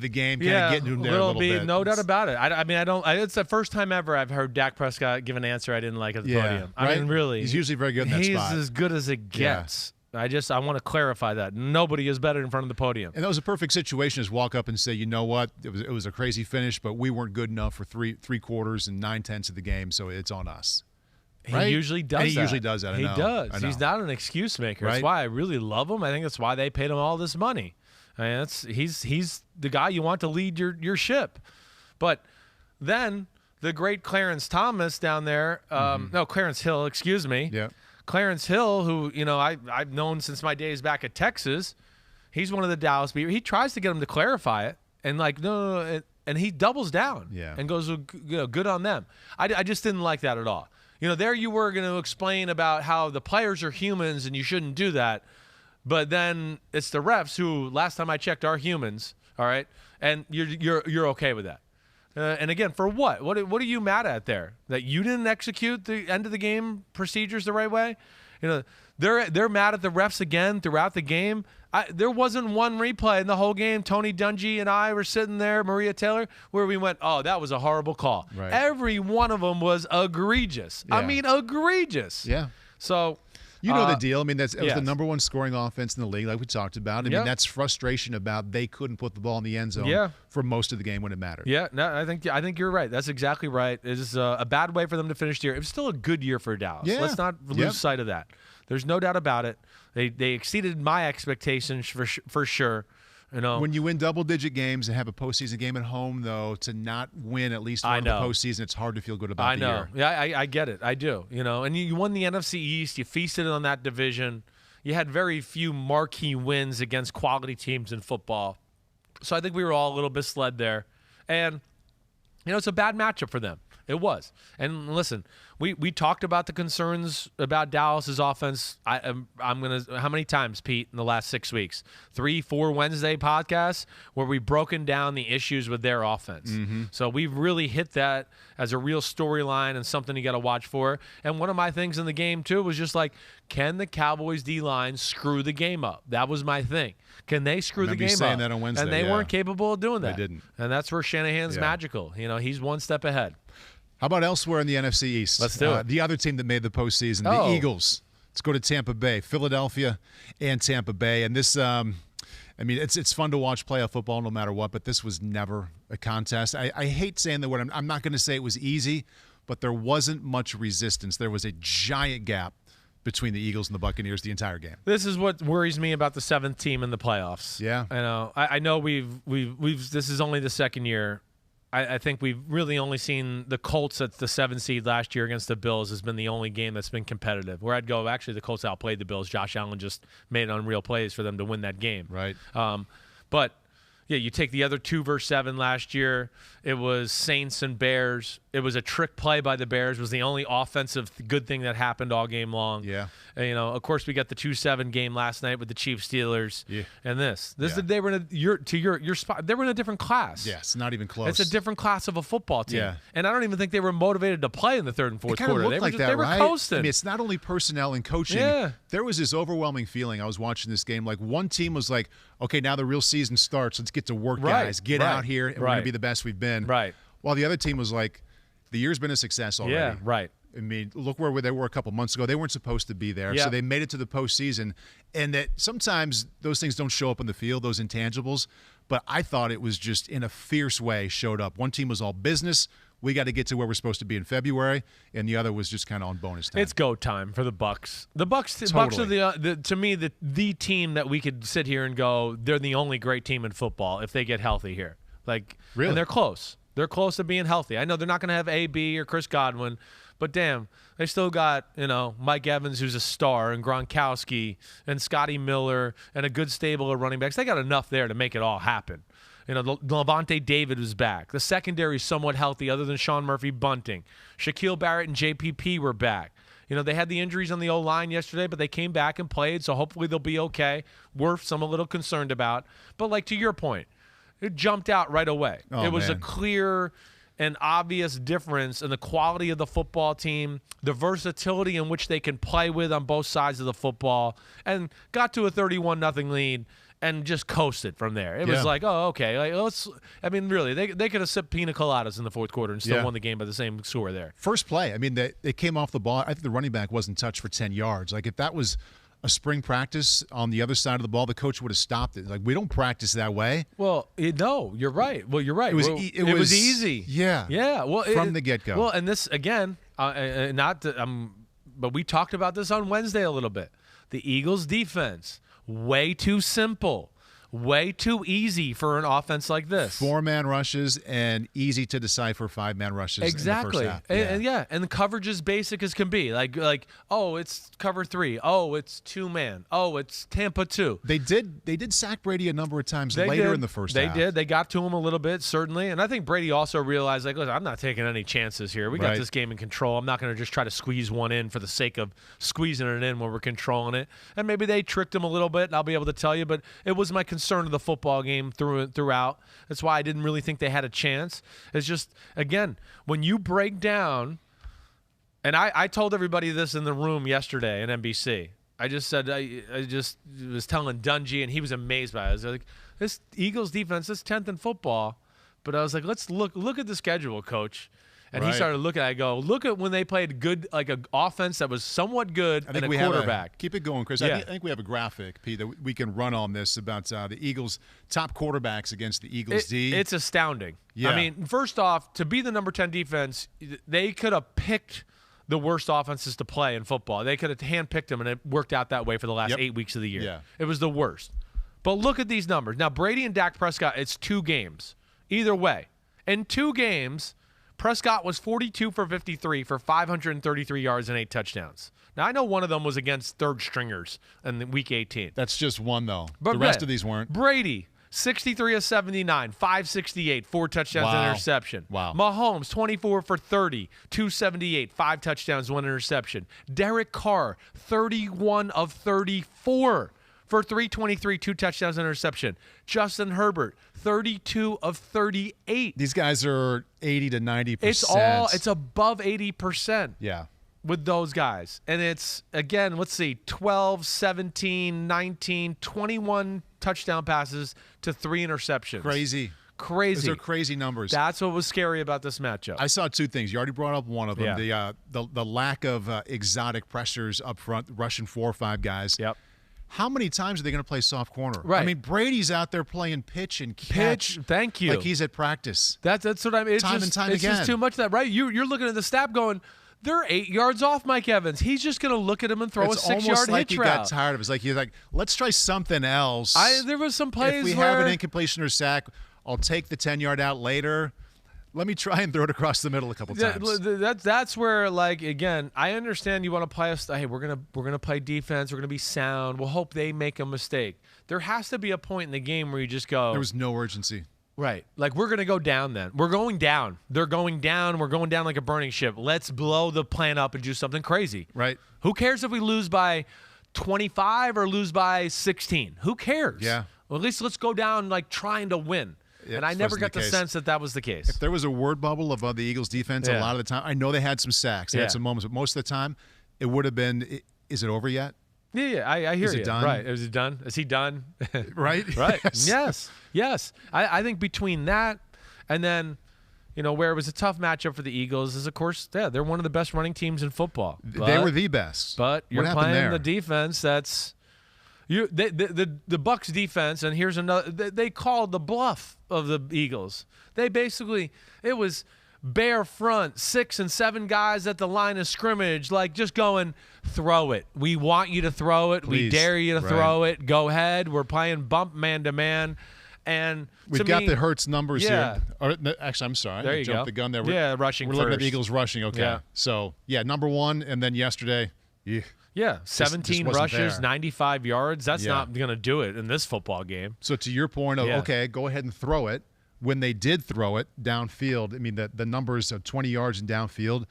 game kind of getting him there a little bit. No doubt about it. I mean, it's the first time ever I've heard Dak Prescott give an answer I didn't like at the podium. Right? I mean, really. He's usually very good in that spot. He's as good as it gets. Yeah. I want to clarify that. Nobody is better in front of the podium. And that was a perfect situation, is walk up and say, you know what, it was a crazy finish, but we weren't good enough for three quarters and 9/10 of the game, so it's on us. He usually does that. He usually does that. He does. He's not an excuse maker. That's why I really love him. I think that's why they paid him all this money. I mean, he's the guy you want to lead your ship. But then the great Clarence Thomas down there, Clarence Hill, excuse me. Yeah. Clarence Hill, who, you know, I've known since my days back at Texas. He's one of the Dallas people. He tries to get him to clarify it, and no, and he doubles down and goes, good on them. I just didn't like that at all. You know, there you were going to explain about how the players are humans and you shouldn't do that. But then it's the refs who, last time I checked, are humans, all right? And you're okay with that. And again, for what? What are you mad at there? That you didn't execute the end of the game procedures the right way? You know, they're mad at the refs again throughout the game. There wasn't one replay in the whole game. Tony Dungy and I were sitting there, Maria Taylor, where we went, oh, that was a horrible call. Right. Every one of them was egregious. Yeah. I mean, egregious. Yeah. So... You know the deal. I mean, it was the yes. #1 scoring offense in the league, like we talked about. I mean, that's frustration about they couldn't put the ball in the end zone for most of the game when it mattered. Yeah, no, I think you're right. That's exactly right. It is a bad way for them to finish the year. It was still a good year for Dallas. Yeah. Let's not lose sight of that. There's no doubt about it. They exceeded my expectations for sure. You know, when you win double-digit games and have a postseason game at home, though, to not win at least one of the postseason, it's hard to feel good about the year. Yeah, I get it. I do. You know, and you won the NFC East. You feasted on that division. You had very few marquee wins against quality teams in football. So I think we were all a little misled there. And, you know, it's a bad matchup for them. It was. And listen, we talked about the concerns about Dallas's offense. I'm going to, how many times, Pete, in the last 6 weeks? 3-4 Wednesday podcasts where we've broken down the issues with their offense. Mm-hmm. So we've really hit that as a real storyline and something you got to watch for. And one of my things in the game, too, was just like, can the Cowboys D-line screw the game up? That was my thing. Can they screw the game up? Saying that on Wednesday, and they weren't capable of doing that. They didn't. And that's where Shanahan's magical. You know, he's one step ahead. How about elsewhere in the NFC East? Let's do it. The other team that made the postseason, the Eagles. Let's go to Tampa Bay, Philadelphia, and Tampa Bay. And this, I mean, it's fun to watch playoff football no matter what, but this was never a contest. I hate saying the word. I'm not going to say it was easy, but there wasn't much resistance. There was a giant gap between the Eagles and the Buccaneers the entire game. This is what worries me about the 7th team in the playoffs. Yeah. I know we've this is only the second year. I think we've really only seen the Colts at the 7th seed last year against the Bills has been the only game that's been competitive. Where I'd go, actually, the Colts outplayed the Bills. Josh Allen just made unreal plays for them to win that game. Right. But, yeah, you take the other 2 versus 7 last year. It was Saints and Bears. It was a trick play by the Bears. It was the only offensive good thing that happened all game long. Yeah. And, of course, we got the 2-7 game last night with the Chiefs Steelers. Yeah. And they were in your spot. They were in a different class. Yes, not even close. It's a different class of a football team. Yeah. And I don't even think they were motivated to play in the 3rd and 4th quarter. They were right? Coasting. I mean, it's not only personnel and coaching. Yeah. There was this overwhelming feeling. I was watching this game. Like, one team was like, okay, now the real season starts. Let's get to work, guys. Get out here, and we're going to be the best we've been. Right. While the other team was like, the year's been a success already. Yeah, right. I mean, look where they were a couple months ago. They weren't supposed to be there, so they made it to the postseason. And that sometimes those things don't show up on the field, those intangibles. But I thought it was just in a fierce way showed up. One team was all business. We got to get to where we're supposed to be in February, and the other was just kind of on bonus time. It's go time for the Bucks. The Bucks are to me the team that we could sit here and go, they're the only great team in football if they get healthy here. Like, really? And they're close. They're close to being healthy. I know they're not going to have AB or Chris Godwin, but damn, they still got, Mike Evans, who's a star, and Gronkowski, and Scotty Miller, and a good stable of running backs. They got enough there to make it all happen. Levante David was back. The secondary is somewhat healthy other than Sean Murphy bunting. Shaquille Barrett and JPP were back. They had the injuries on the O-line yesterday, but they came back and played, so hopefully they'll be okay. Wirfs, I'm a little concerned about. But, like, to your point, it jumped out right away. It was a clear and obvious difference in the quality of the football team, the versatility in which they can play with on both sides of the football, and got to a 31-0 lead and just coasted from there. It was like, oh, okay. Really, they could have sipped pina coladas in the 4th quarter and still won the game by the same score there. First play, I mean, they came off the ball. I think the running back wasn't touched for 10 yards. Like, if that was a spring practice on the other side of the ball, the coach would have stopped it. Like, we don't practice that way. Well, no, you're right. Well, you're right. It was easy. Yeah. Yeah. Well, from the get-go. Well, and this again, but we talked about this on Wednesday a little bit. The Eagles' defense, way too simple. Way too easy for an offense like this. 4-man rushes and easy to decipher 5-man rushes. Exactly. In the first half. And the coverage is basic as can be. Like, oh, it's cover 3. Oh, it's 2-man. Oh, it's Tampa 2. They did sack Brady a number of times later in the first half. They did. They got to him a little bit, certainly. And I think Brady also realized, like, listen, I'm not taking any chances here. We got this game in control. I'm not going to just try to squeeze one in for the sake of squeezing it in when we're controlling it. And maybe they tricked him a little bit, and I'll be able to tell you, but it was my concern of the football game throughout. That's why I didn't really think they had a chance. It's just, again, when you break down, and I told everybody this in the room yesterday in NBC. I just said, I just was telling Dungy, and he was amazed by it. I was like, this Eagles defense is 10th in football. But I was like, let's look at the schedule, Coach. And he started looking at it. I go, look at when they played good, like an offense that was somewhat good and a quarterback. Keep it going, Chris. Yeah. I think we have a graphic, Pete, that we can run on this about the Eagles' top quarterbacks against the Eagles' D. It's astounding. Yeah. I mean, first off, to be the number 10 defense, they could have picked the worst offenses to play in football. They could have handpicked them, and it worked out that way for the last 8 weeks of the year. Yeah. It was the worst. But look at these numbers. Now, Brady and Dak Prescott, it's 2 games. Either way. In 2 games, Prescott was 42 for 53 for 533 yards and 8 touchdowns. Now, I know one of them was against third stringers in week 18. That's just one, though. But the rest of these weren't. Brady, 63 of 79, 568, 4 touchdowns and an interception. Wow. Mahomes, 24 for 30, 278, 5 touchdowns, 1 interception. Derek Carr, 31 of 34 for 323, 2 touchdowns and interception. Justin Herbert, 32 of 38. These guys are 80 to 90%. It's above 80%. Yeah. With those guys. And it's, again, let's see, 12, 17, 19, 21 touchdown passes to 3 interceptions. Crazy. Crazy. Those are crazy numbers. That's what was scary about this matchup. I saw 2 things. You already brought up one of them. Yeah. The lack of exotic pressures up front, rushing 4 or 5 guys. Yep. how many times are they going to play soft corner? Right. I mean, Brady's out there playing pitch and catch. Thank you. Like he's at practice. That's what I mean. It's time just, and time it's again. just too much of that, right? You're looking at the snap going, they're 8 yards off Mike Evans. He's just going to look at him and throw a 6-yard hitch route. It's almost like he got tired of it. It's like he's like, let's try something else. There was some plays if we where have an incompletion or sack, I'll take the 10-yard out later. Let me try and throw it across the middle a couple times. That's where, like, again, I understand you want to play us. Hey, we're gonna play defense. We're gonna be sound. We'll hope they make a mistake. There has to be a point in the game where you just go. There was no urgency. Right. Like, we're gonna go down then. We're going down. They're going down. We're going down like a burning ship. Let's blow the plan up and do something crazy. Right. Who cares if we lose by 25 or lose by 16? Who cares? Yeah. Well, at least let's go down like trying to win. And I never got the sense that was the case. If there was a word bubble above the Eagles' defense, a lot of the time, I know they had some sacks, they had some moments, but most of the time, it would have been, is it over yet? Yeah, I hear you. Is it done? Right. Is it done? Is he done? Right? Right. Yes. I think between that and then, where it was a tough matchup for the Eagles is, of course, they're one of the best running teams in football. They were the best. But you're playing the defense that's – the Bucs defense, and here's another. They called the bluff of the Eagles. They basically, it was bare front, 6 and 7 guys at the line of scrimmage, like just going, throw it. We want you to throw it. Please. We dare you to throw it. Go ahead. We're playing bump man to man. And we've got the Hurts numbers here. Actually, I'm sorry. There you jumped go. the gun there. Rushing We're looking at the Eagles rushing. Okay. Yeah. So, number one, and then yesterday, Yeah, 17 just rushes, there. 95 yards. That's not going to do it in this football game. So to your point of, okay, go ahead and throw it. When they did throw it downfield, I mean, the numbers of 20 yards and downfield,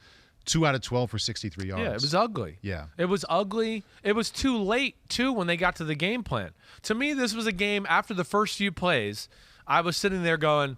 2 out of 12 for 63 yards. Yeah, it was ugly. Yeah. It was ugly. It was too late, too, when they got to the game plan. To me, this was a game after the first few plays, I was sitting there going,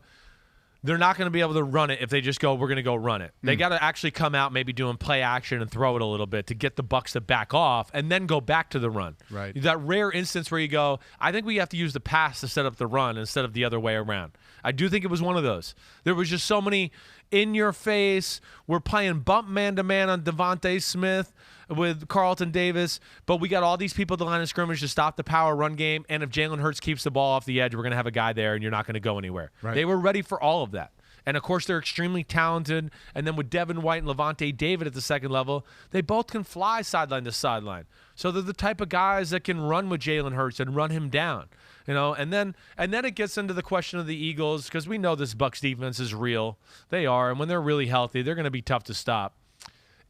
they're not going to be able to run it if they just go, we're going to go run it. They got to actually come out maybe doing play action and throw it a little bit to get the Bucs to back off and then go back to the run. Right. That rare instance where you go, I think we have to use the pass to set up the run instead of the other way around. I do think it was one of those. There was just so many in your face. We're playing bump man-to-man on Devontae Smith with Carlton Davis, but we got all these people at the line of scrimmage to stop the power run game, and if Jalen Hurts keeps the ball off the edge, we're going to have a guy there, and you're not going to go anywhere. Right. They were ready for all of that. And, of course, they're extremely talented. And then with Devin White and Levante David at the second level, they both can fly sideline to sideline. So they're the type of guys that can run with Jalen Hurts and run him down. And then it gets into the question of the Eagles, because we know this Bucs defense is real. They are. And when they're really healthy, they're going to be tough to stop.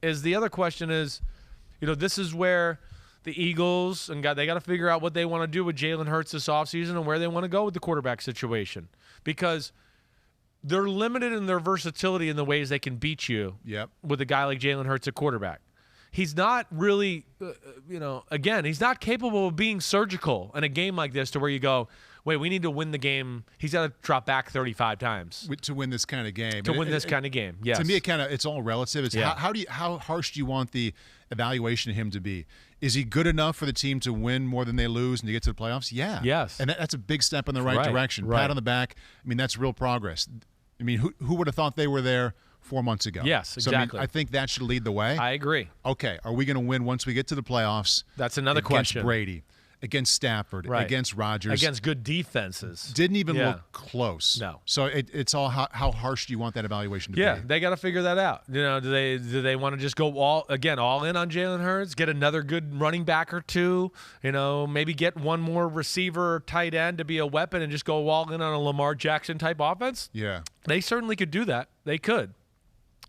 The other question is, this is where the Eagles, and they got to figure out what they want to do with Jalen Hurts this offseason and where they want to go with the quarterback situation. Because they're limited in their versatility in the ways they can beat you with a guy like Jalen Hurts at quarterback. He's not really, again, he's not capable of being surgical in a game like this to where you go, wait, we need to win the game. He's got to drop back 35 times. To win this kind of game. To win this kind of game, yes. To me, it's all relative. It's how harsh do you want the evaluation of him to be? Is he good enough for the team to win more than they lose and to get to the playoffs? Yeah. Yes. And that's a big step in the right direction. Right. Pat on the back. I mean, that's real progress. I mean, who would have thought they were there 4 months ago? Yes, exactly. So, I think that should lead the way. I agree. Okay, are we going to win once we get to the playoffs? That's another question. Against Brady, against Stafford, against Rodgers. Against good defenses. Didn't even look close. No. So it's all how harsh do you want that evaluation to be? Yeah, they got to figure that out. Do they want to just go all in on Jalen Hurts, get another good running back or two, maybe get one more receiver or tight end to be a weapon and just go all in on a Lamar Jackson type offense? Yeah. They certainly could do that. They could.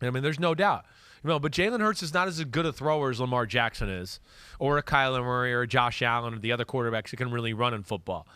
I mean, there's no doubt. But Jalen Hurts is not as good a thrower as Lamar Jackson is, or a Kyler Murray or a Josh Allen or the other quarterbacks that can really run in football.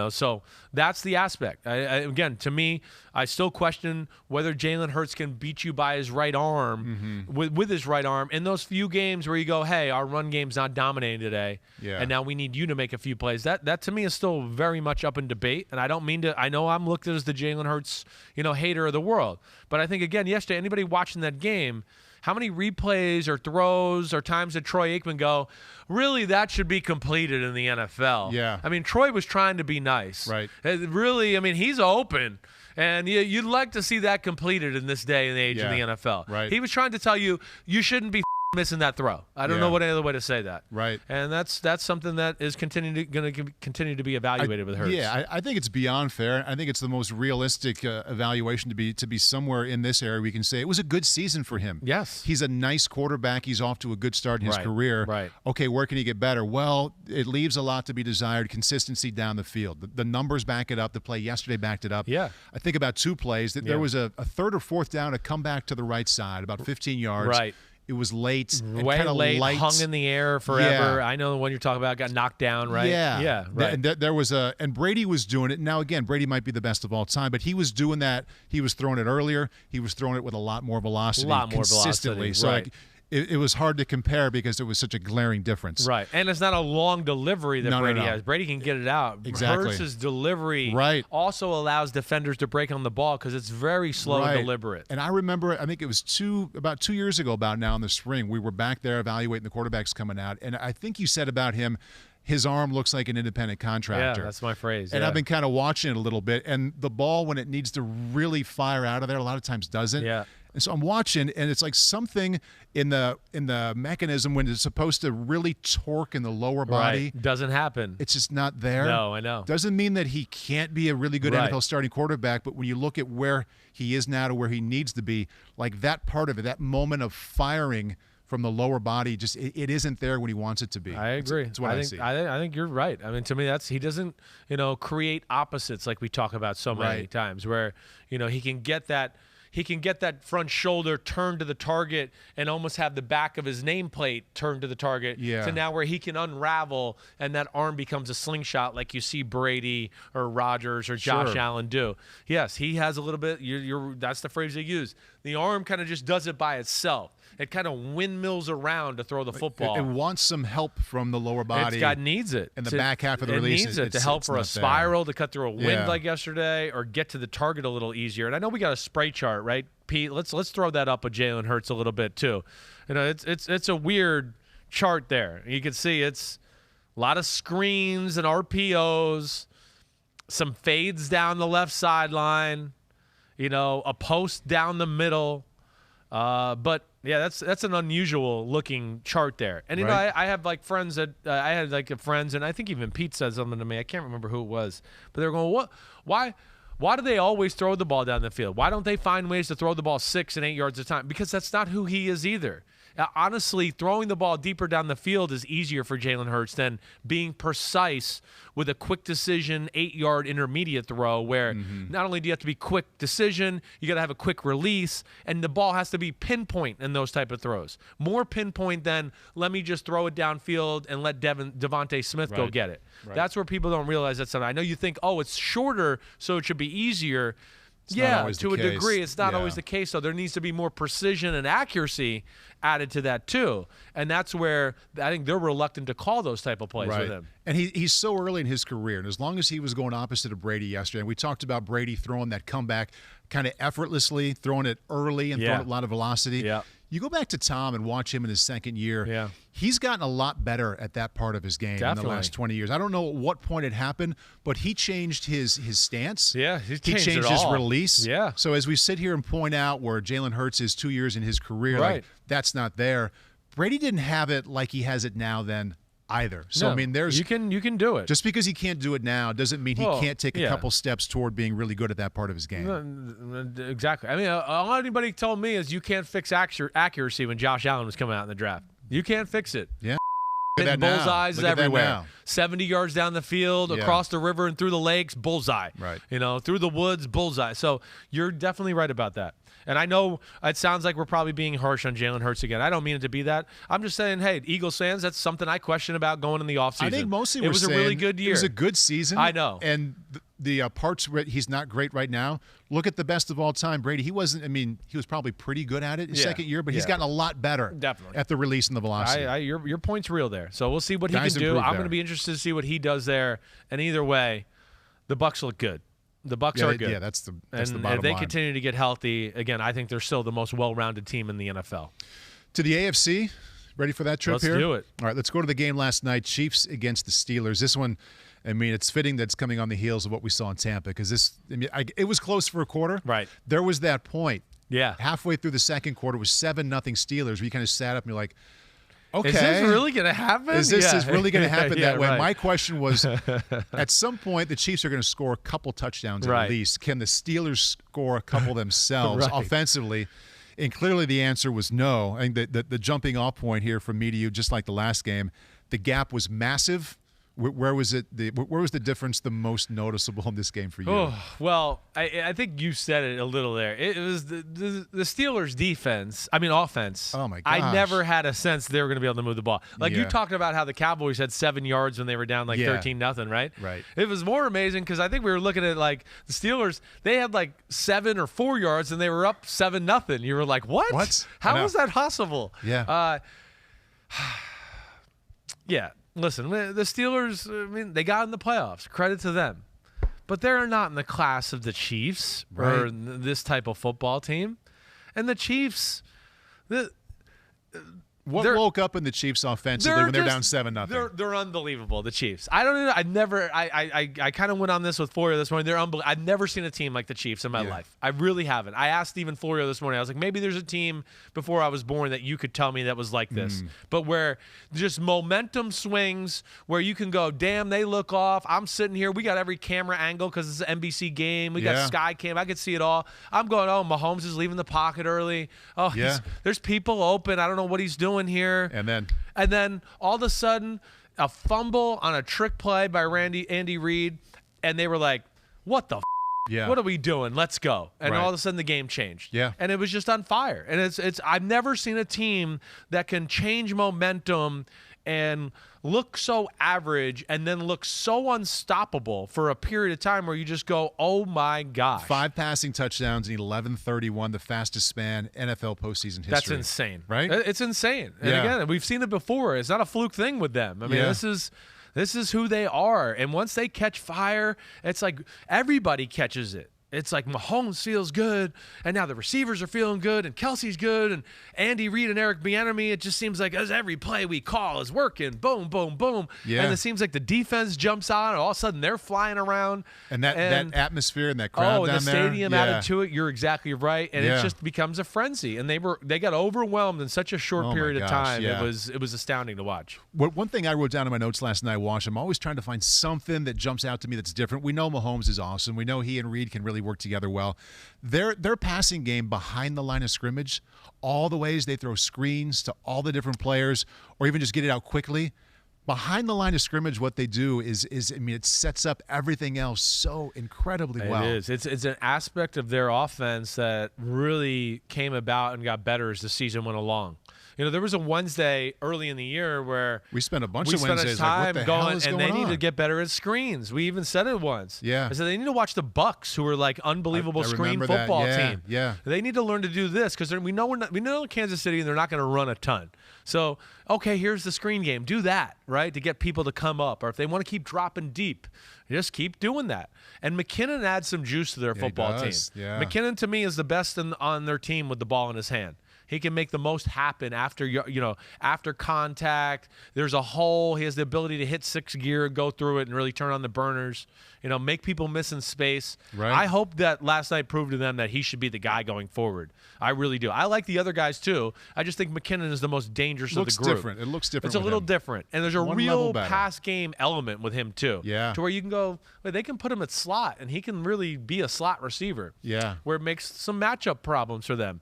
So that's the aspect. Again, to me, I still question whether Jalen Hurts can beat you by his right arm, with his right arm, in those few games where you go, hey, our run game's not dominating today, and now we need you to make a few plays. That to me is still very much up in debate, and I don't mean to – I know I'm looked at as the Jalen Hurts, hater of the world. But I think, again, yesterday, anybody watching that game – how many replays or throws or times did Troy Aikman go, really, that should be completed in the NFL? Yeah. I mean, Troy was trying to be nice. Right. Really, I mean, he's open. And you'd like to see that completed in this day and age in the NFL. Right. He was trying to tell you, you shouldn't be missing that throw. I don't know what any other way to say that. Right. And that's something that is going to continue to be evaluated with Hurts. Yeah, I think it's beyond fair. I think it's the most realistic evaluation to be somewhere in this area. We can say it was a good season for him. Yes. He's a nice quarterback. He's off to a good start in his career. Right. Okay, where can he get better? Well, it leaves a lot to be desired. Consistency down the field. The numbers back it up. The play yesterday backed it up. Yeah. I think about 2 plays. There was a third or fourth down, a comeback to the right side, about 15 yards. Right. It was late. Way late, light. hung in the air forever. Yeah. I know the one you're talking about got knocked down, right? Yeah. Right. And there was and Brady was doing it. Now, again, Brady might be the best of all time, but he was doing that. He was throwing it earlier. He was throwing it with a lot more velocity. Consistently. So right. It was hard to compare because it was such a glaring difference. Right. And it's not a long delivery that Brady has. Brady can get it out. Exactly. Hurts' delivery also allows defenders to break on the ball because it's very slow and deliberate. And I remember, I think it was about 2 years ago about now in the spring, we were back there evaluating the quarterbacks coming out. And I think you said about him, his arm looks like an independent contractor. Yeah, that's my phrase. And I've been kind of watching it a little bit. And the ball, when it needs to really fire out of there, a lot of times doesn't. Yeah. And so I'm watching, and it's like something in the mechanism when it's supposed to really torque in the lower body. Right. Doesn't happen. It's just not there. No, I know. Doesn't mean that he can't be a really good NFL starting quarterback, but when you look at where he is now to where he needs to be, like that part of it, that moment of firing from the lower body, just it isn't there when he wants it to be. I agree. That's what I see. I think you're right. I mean, to me, he doesn't create opposites like we talk about so many times, where he can get that. He can get that front shoulder turned to the target and almost have the back of his nameplate turned to the target to now where he can unravel and that arm becomes a slingshot like you see Brady or Rodgers or Josh Allen do. Yes, he has a little bit. That's the phrase they use. The arm kind of just does it by itself. It kind of windmills around to throw the football. It wants some help from the lower body. Needs it. And the back half of the release. It needs it to help for a spiral, to cut through a wind like yesterday, or get to the target a little easier. And I know we got a spray chart, right, Pete? Let's throw that up with Jalen Hurts a little bit too. It's a weird chart there. You can see it's a lot of screens and RPOs, some fades down the left sideline, a post down the middle. But yeah, that's an unusual looking chart there. And I have like friends that I had like friends, and I think even Pete said something to me. I can't remember who it was, but they're going, why do they always throw the ball down the field? Why don't they find ways to throw the ball 6 and 8 yards at a time? Because that's not who he is either. Honestly, throwing the ball deeper down the field is easier for Jalen Hurts than being precise with a quick decision 8-yard intermediate throw where not only do you have to be quick decision, you got to have a quick release, and the ball has to be pinpoint in those type of throws. More pinpoint than let me just throw it downfield and let Devontae Smith go get it. Right. That's where people don't realize that's something. I know you think, it's shorter, so it should be easier. To a degree, it's not always the case. So there needs to be more precision and accuracy added to that too, and that's where I think they're reluctant to call those type of plays with him. And he's so early in his career, and as long as he was going opposite of Brady yesterday, and we talked about Brady throwing that comeback kind of effortlessly, throwing it early and throwing it a lot of velocity. Yeah. You go back to Tom and watch him in his second year. Yeah. He's gotten a lot better at that part of his game in the last 20 years. I don't know at what point it happened, but he changed his stance. Yeah, he changed his release. Yeah. So as we sit here and point out where Jalen Hurts is 2 years in his career, like, that's not there. Brady didn't have it like he has it now then either. So I mean, there's you can do it. Just because he can't do it now doesn't mean he can't take a couple steps toward being really good at that part of his game. Exactly. I mean, all anybody told me is you can't fix accuracy when Josh Allen was coming out in the draft. You can't fix it. Yeah. Hitting bullseyes everywhere. 70 yards down the field, across the river and through the lakes, bullseye. Right. Through the woods, bullseye. So you're definitely right about that. And I know it sounds like we're probably being harsh on Jalen Hurts again. I don't mean it to be that. I'm just saying, hey, Eagles fans, that's something I question about going in the offseason. I think mostly it was a really good year. It was a good season. I know. And the parts where he's not great right now, look at the best of all time, Brady. He wasn't, he was probably pretty good at it his second year, but he's gotten a lot better at the release and the velocity. Your point's real there. So we'll see what he can do. I'm going to be interested to see what he does there. And either way, the Bucs look good. The Bucs are good. Yeah, that's the bottom line. If they line. continue to get healthy, again, I think they're still the most well-rounded team in the NFL. To the AFC, ready for that trip here? Let's do it. All right, let's go to the game last night, Chiefs against the Steelers. This one, it's fitting that it's coming on the heels of what we saw in Tampa because it was close for a quarter. Right. There was that point. Yeah. Halfway through the second quarter, it was 7-0 Steelers, where you kind of sat up and you're like, okay. Is this really going to happen? Is this really going to happen that way? Right. My question was, at some point, the Chiefs are going to score a couple touchdowns at least. Can the Steelers score a couple themselves offensively? And clearly the answer was no. I think the jumping off point here from me to you, just like the last game, the gap was massive. Where was it? Where was the difference the most noticeable in this game for you? Oh, well, I think you said it a little there. It was the Steelers' offense. Oh, my gosh. I never had a sense they were going to be able to move the ball. Like you talked about how the Cowboys had 7 yards when they were down 13-0, right? Right. It was more amazing because I think we were looking at like the Steelers. They had like 7 or 4 yards and they were up 7-0. You were like, what? How was that possible? Yeah. Yeah. Listen, the Steelers, they got in the playoffs. Credit to them. But they're not in the class of the Chiefs or this type of football team. And the Chiefs, what woke up in the Chiefs offensively when they're down 7-0? They're unbelievable, the Chiefs. I don't know. I kind of went on this with Florio this morning. They're unbelievable. I've never seen a team like the Chiefs in my life. I really haven't. I asked even Florio this morning. I was like, maybe there's a team before I was born that you could tell me that was like this. But where just momentum swings, where you can go, damn, they look off. I'm sitting here. We got every camera angle because it's an NBC game. We got Sky Cam. I could see it all. I'm going, oh, Mahomes is leaving the pocket early. Oh, there's people open. I don't know what he's doing here. And then all of a sudden a fumble on a trick play by Andy Reid, and they were like, what the what are we doing? Let's go. And all of a sudden the game changed. Yeah. And it was just on fire. And it's I've never seen a team that can change momentum and look so average and then look so unstoppable for a period of time where you just go, oh, my gosh. 5 passing touchdowns in 11:31, the fastest span NFL postseason history. That's insane. Right? It's insane. And again, we've seen it before. It's not a fluke thing with them. I mean, this is who they are. And once they catch fire, it's like everybody catches it. It's like Mahomes feels good, and now the receivers are feeling good, and Kelsey's good, and Andy Reid and Eric Bieniemy, it just seems like as every play we call is working. Boom, boom, boom. Yeah. And it seems like the defense jumps on, and all of a sudden they're flying around. And that atmosphere and that crowd down there. Oh, and the stadium added to it. You're exactly right. And it just becomes a frenzy. And they got overwhelmed in such a short period of time. Yeah. It was astounding to watch. One thing I wrote down in my notes last night watching, I'm always trying to find something that jumps out to me that's different. We know Mahomes is awesome. We know he and Reid can really work together well. Their passing game behind the line of scrimmage, all the ways they throw screens to all the different players or even just get it out quickly. Behind the line of scrimmage, what they do is it sets up everything else so incredibly well. It is. It's an aspect of their offense that really came about and got better as the season went along. You know, there was a Wednesday early in the year where we spent a bunch of Wednesdays time like, what the hell is and going they on? need to get better at screens. We even said it once. Yeah. I said they need to watch the Bucs, who are like unbelievable screen football team. Yeah. They need to learn to do this because we know Kansas City and they're not going to run a ton. So, okay, here's the screen game. Do that, right, to get people to come up. Or if they want to keep dropping deep, just keep doing that. And McKinnon adds some juice to their football team. Yeah. McKinnon, to me, is the best on their team with the ball in his hand. He can make the most happen after contact. There's a hole. He has the ability to hit 6th gear, go through it, and really turn on the burners. Make people miss in space. Right. I hope that last night proved to them that he should be the guy going forward. I really do. I like the other guys too. I just think McKinnon is the most dangerous of the group. It looks different. It's a little different, and there's a real better. pass game element with him too. Yeah. To where you can go, they can put him at slot, and he can really be a slot receiver. Yeah. Where it makes some matchup problems for them.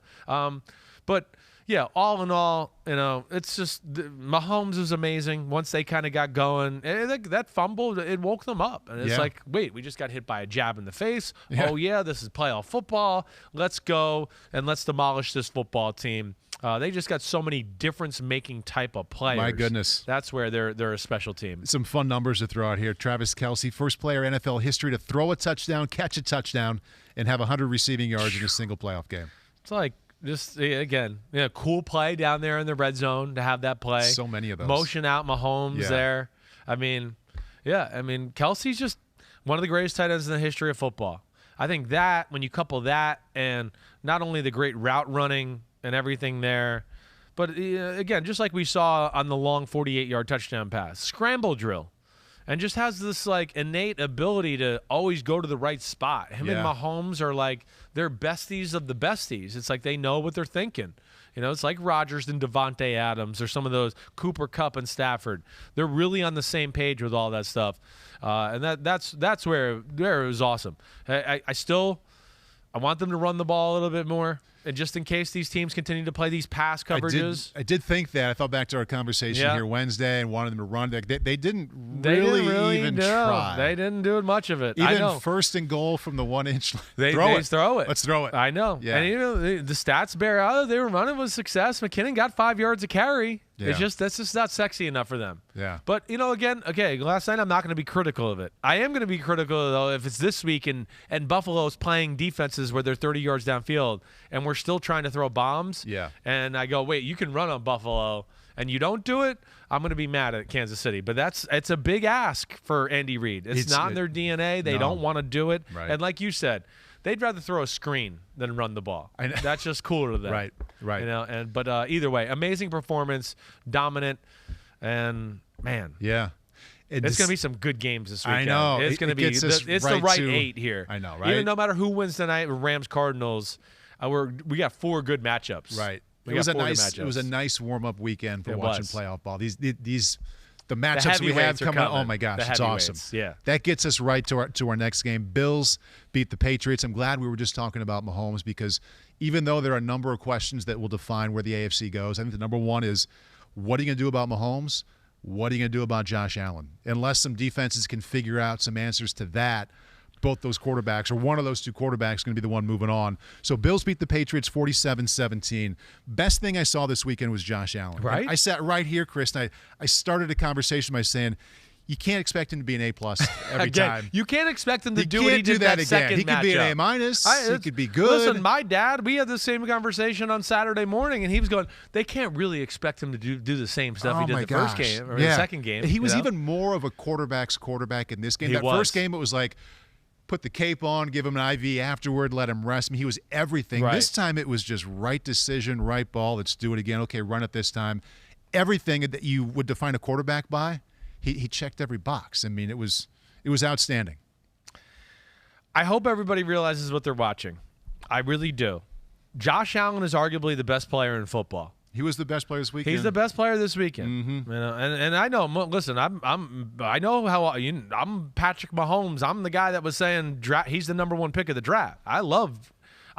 But yeah, all in all, it's just Mahomes is amazing. Once they kind of got going, that fumble, it woke them up. And it's like, wait, we just got hit by a jab in the face. Yeah. Oh, yeah, this is playoff football. Let's go and let's demolish this football team. They just got so many difference-making type of players. My goodness. That's where they're a special team. Some fun numbers to throw out here. Travis Kelce, first player in NFL history to throw a touchdown, catch a touchdown, and have 100 receiving yards in a single playoff game. It's like, just, again, cool play down there in the red zone to have that play. So many of those. Motion out Mahomes there. I mean, Kelce's just one of the greatest tight ends in the history of football. I think that, when you couple that and not only the great route running and everything there, but, again, just like we saw on the long 48-yard touchdown pass, scramble drill. and just has this like innate ability to always go to the right spot. Him and Mahomes are like they're besties of the besties. It's like they know what they're thinking. You know, it's like Rodgers and Devontae Adams or some of those Cooper Kupp and Stafford. They're really on the same page with all that stuff, and that's where it was awesome. I want them to run the ball a little bit more. And just in case these teams continue to play these pass coverages. I did think that. I thought back to our conversation here Wednesday and wanted them to run. They didn't really even try. They didn't do much of it. Even I know. first and goal from the 1 inch. They throw it. Let's throw it. I know. Yeah. And the stats bear out. They were running with success. McKinnon got 5 yards a carry. Yeah. That's just not sexy enough for them. Yeah. But, again, last night I'm not going to be critical of it. I am going to be critical, though, if it's this week and Buffalo's playing defenses where they're 30 yards downfield and we're still trying to throw bombs. Yeah. And I go, wait, you can run on Buffalo and you don't do it, I'm going to be mad at Kansas City. But it's a big ask for Andy Reid. It's not in their DNA. They don't want to do it. Right. And like you said, they'd rather throw a screen than run the ball. That's just cooler to them. Right. But either way, amazing performance, dominant, and man. Yeah. It's going to be some good games this weekend. I know. It's going to be the right 8 here. I know, right? Even no matter who wins tonight, Rams-Cardinals, we got 4 good matchups. Right. It was a nice warm-up weekend for watching playoff ball. The matchups we have coming. Oh my gosh, it's awesome. Yeah, that gets us right to our next game. Bills beat the Patriots. I'm glad we were just talking about Mahomes because even though there are a number of questions that will define where the AFC goes, I think the number one is what are you going to do about Mahomes? What are you going to do about Josh Allen? Unless some defenses can figure out some answers to that, both those quarterbacks or one of those two quarterbacks is going to be the one moving on. So Bills beat the Patriots 47-17. Best thing I saw this weekend was Josh Allen. Right. I sat right here, Chris, and I started a conversation by saying, you can't expect him to be an A+ every time. You can't expect him to do what he did that second He could be an A-. He could be good. Listen, my dad, we had the same conversation on Saturday morning, and he was going, they can't really expect him to do the same stuff he did the first game or the second game. He was even more of a quarterback's quarterback in this game. First game, it was like, put the cape on, give him an IV afterward, let him rest. I mean, he was everything. Right. This time it was just right decision, right ball. Let's do it again. Okay, run it this time. Everything that you would define a quarterback by, he checked every box. I mean, it was outstanding. I hope everybody realizes what they're watching. I really do. Josh Allen is arguably the best player in football. He was the best player this weekend. He's the best player this weekend. Mm-hmm. And I know. Listen, I know how I'm Patrick Mahomes. I'm the guy that was saying he's the number 1 pick of the draft. I'm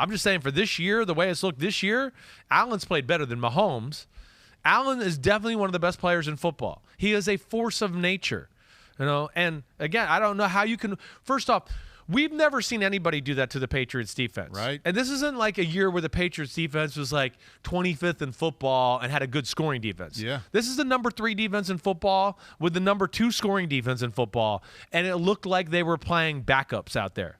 just saying for this year, the way it's looked this year, Allen's played better than Mahomes. Allen is definitely one of the best players in football. He is a force of nature, And again, I don't know how you can. First off, we've never seen anybody do that to the Patriots defense. Right. And this isn't like a year where the Patriots defense was like 25th in football and had a good scoring defense. Yeah. This is the number 3 defense in football with the number 2 scoring defense in football. And it looked like they were playing backups out there.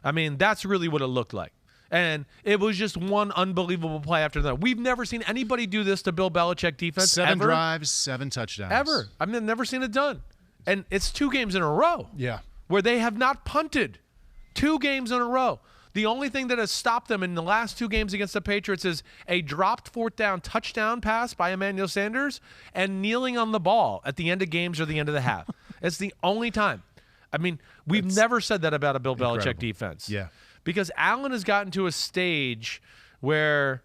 I mean, that's really what it looked like. And it was just one unbelievable play after that. We've never seen anybody do this to Bill Belichick defense 7 drives, 7 touchdowns. Ever. I've never seen it done. And it's 2 games in a row. Yeah. Where they have not punted. 2 games in a row. The only thing that has stopped them in the last 2 games against the Patriots is a dropped 4th down touchdown pass by Emmanuel Sanders and kneeling on the ball at the end of games or the end of the half. It's the only time. I mean, we've never said that about a Bill Belichick defense. Yeah. Because Allen has gotten to a stage where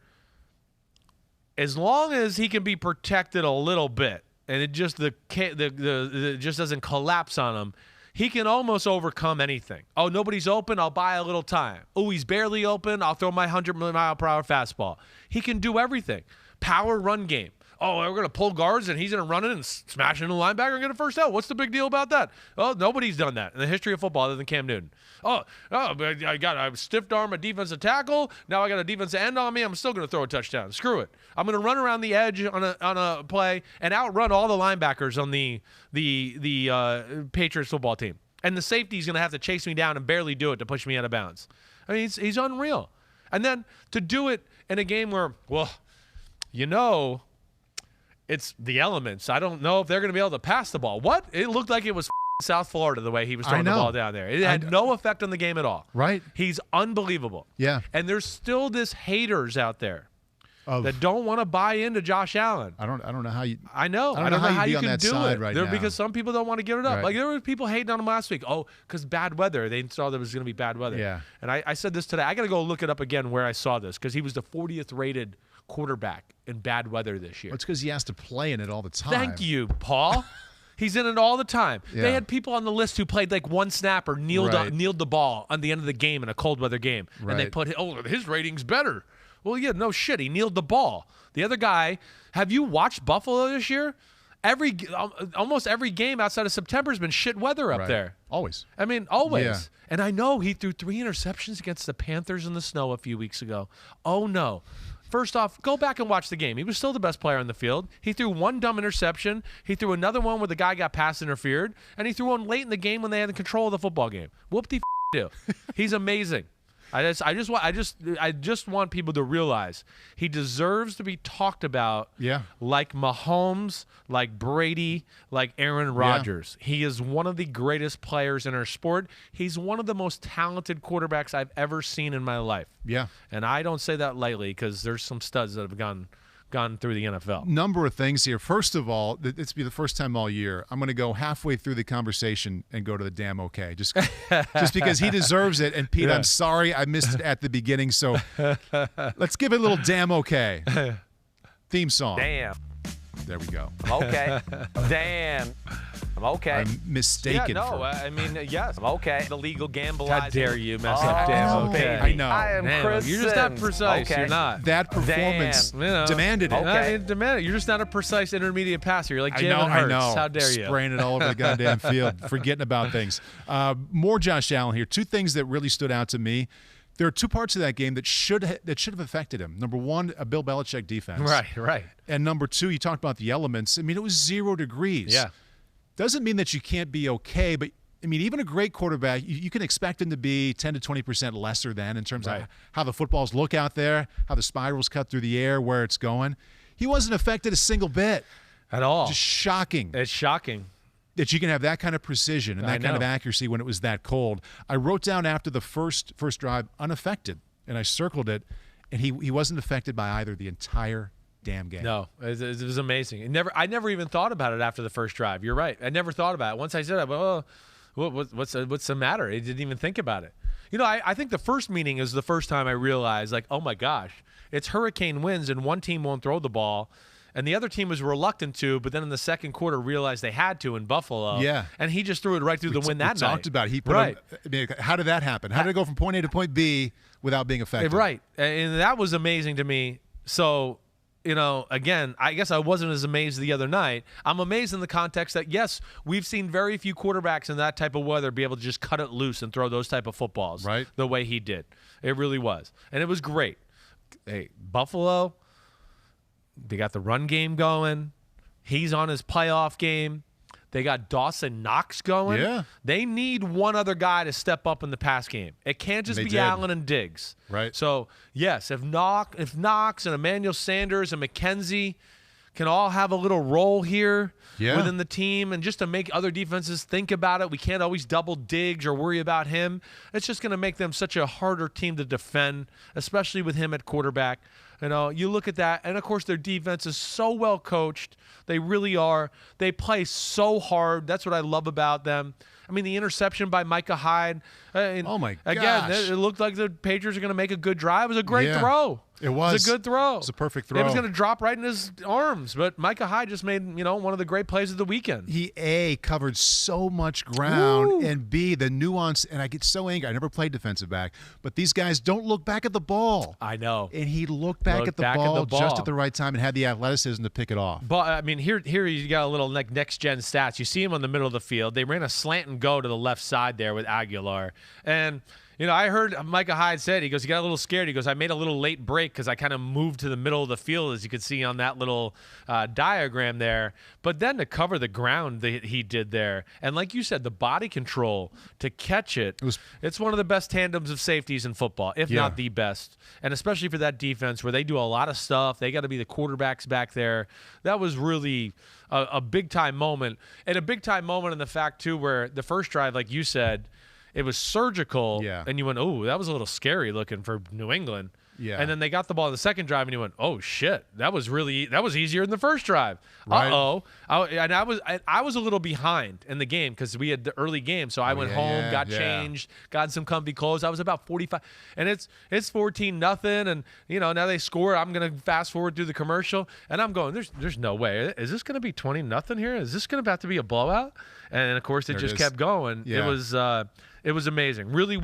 as long as he can be protected a little bit and it just it just doesn't collapse on him, he can almost overcome anything. Oh, nobody's open, I'll buy a little time. Oh, he's barely open, I'll throw my 100-mile-per-hour fastball. He can do everything. Power run game. Oh, we're going to pull guards and he's going to run it and smash into the linebacker and get a first out. What's the big deal about that? Oh, nobody's done that in the history of football other than Cam Newton. I stiffed arm a defensive tackle. Now I got a defensive end on me. I'm still going to throw a touchdown. Screw it. I'm going to run around the edge on a play and outrun all the linebackers on the Patriots football team. And the safety's going to have to chase me down and barely do it to push me out of bounds. I mean, he's unreal. And then to do it in a game where, it's the elements. I don't know if they're going to be able to pass the ball. What? It looked like it was South Florida the way he was throwing the ball down there. It had no effect on the game at all. Right. He's unbelievable. Yeah. And there's still this haters out there that don't want to buy into Josh Allen. I don't know how you. I know. I don't know how you can do it right now. because some people don't want to give it up. Right. Like there were people hating on him last week. Oh, because bad weather. They saw there was going to be bad weather. Yeah. And I said this today. I got to go look it up again where I saw this because he was the 40th rated quarterback in bad weather this year. It's because he has to play in it all the time. Thank you, Paul. He's in it all the time. Yeah. They had people on the list who played like one snap or kneeled the ball on the end of the game in a cold weather game. Right. And they put, his rating's better. Well, yeah, no shit. He kneeled the ball. The other guy, have you watched Buffalo this year? Almost every game outside of September has been shit weather up there. Always. I mean, always. Yeah. And I know he threw 3 interceptions against the Panthers in the snow a few weeks ago. Oh, no. First off, go back and watch the game. He was still the best player on the field. He threw one dumb interception. He threw another one where the guy got pass interfered. And he threw one late in the game when they had the control of the football game. Whoop-de-do. He's amazing. I just want people to realize he deserves to be talked about like Mahomes, like Brady, like Aaron Rodgers. He is one of the greatest players in our sport. He's one of the most talented quarterbacks I've ever seen in my life. Yeah. And I don't say that lightly because there's some studs that have gone through the NFL. Number of things here. First of all, it's be the first time all year. I'm going to go halfway through the conversation and go to the damn okay. Just because he deserves it. And Pete, I'm sorry I missed it at the beginning. So let's give it a little damn okay. Theme song. Damn. There we go. I'm okay. Damn. I'm okay. I'm mistaken. Yeah, no, for I mean, yes. I'm okay. The legal gambling. How dare you mess up damn okay. I know. I am Chris You're just not Sims. precise. Okay. You're not. That performance demanded it. Okay. Demanded. You're just not a precise intermediate passer. You're like Jalen Hurts. I know. How dare you? Spraying it all over the goddamn field, forgetting about things. More Josh Allen here. 2 things that really stood out to me. There are 2 parts of that game that should have affected him. Number 1, a Bill Belichick defense. Right. And number 2, you talked about the elements. I mean, it was 0 degrees. Yeah. Doesn't mean that you can't be okay, but I mean, even a great quarterback, you can expect him to be 10 to 20% lesser than in terms of how the footballs look out there, how the spirals cut through the air, where it's going. He wasn't affected a single bit. At all. Just shocking. It's shocking. That you can have that kind of precision and that kind of accuracy when it was that cold. I wrote down after the first drive, unaffected, and I circled it, and he wasn't affected by either the entire damn game. No, it was amazing. I never even thought about it after the first drive. You're right. I never thought about it. Once I said it, well, what's the matter? I didn't even think about it. You know, I think the first meeting is the first time I realized, like, oh my gosh, it's hurricane winds and one team won't throw the ball. And the other team was reluctant to, but then in the second quarter realized they had to in Buffalo. Yeah. And he just threw it right through the wind that night. We talked about it. He put him, how did that happen? How did it go from point A to point B without being affected? Right. And that was amazing to me. So, you know, again, I guess I wasn't as amazed the other night. I'm amazed in the context that, yes, we've seen very few quarterbacks in that type of weather be able to just cut it loose and throw those type of footballs the way he did. It really was. And it was great. Hey, Buffalo, they got the run game going. He's on his playoff game. They got Dawson Knox going. Yeah. They need one other guy to step up in the pass game. It can't just be Allen and Diggs. Right. So, yes, if Knox and Emmanuel Sanders and McKenzie can all have a little role here within the team and just to make other defenses think about it. We can't always double Diggs or worry about him. It's just going to make them such a harder team to defend, especially with him at quarterback. You know, you look at that, and of course their defense is so well coached. They really are. They play so hard. That's what I love about them. I mean, the interception by Micah Hyde. Oh, my gosh. Again, it looked like the Patriots are going to make a good drive. It was a great throw. It was. It was a good throw. It was a perfect throw. It was going to drop right in his arms, but Micah Hyde just made, you know, one of the great plays of the weekend. He, A, covered so much ground, and B, the nuance, and I get so angry. I never played defensive back, but these guys don't look back at the ball. I know. And he looked back at the ball just at the right time and had the athleticism to pick it off. But, I mean, here you got a little next-gen stats. You see him on the middle of the field. They ran a slant and go to the left side there with Aguilar. And, you know, I heard Micah Hyde said, he goes, he got a little scared. He goes, I made a little late break because I kind of moved to the middle of the field, as you could see on that little diagram there. But then to cover the ground that he did there, and like you said, the body control to catch it's one of the best tandems of safeties in football, if not the best. And especially for that defense where they do a lot of stuff. They got to be the quarterbacks back there. That was really a big-time moment. And a big-time moment in the fact, too, where the first drive, like you said, it was surgical, and you went, oh, that was a little scary looking for New England. Yeah. And then they got the ball in the second drive, and he went, "Oh shit, that was easier than the first drive." Right. I was a little behind in the game because we had the early game, so I went home, got changed, got some comfy clothes. I was about 45, and it's 14-0, and now they score. I'm gonna fast forward through the commercial, and I'm going, "There's no way. Is this gonna be 20-0 here? Is this gonna have to be a blowout?" And of course, it just kept going. Yeah. It was amazing. Really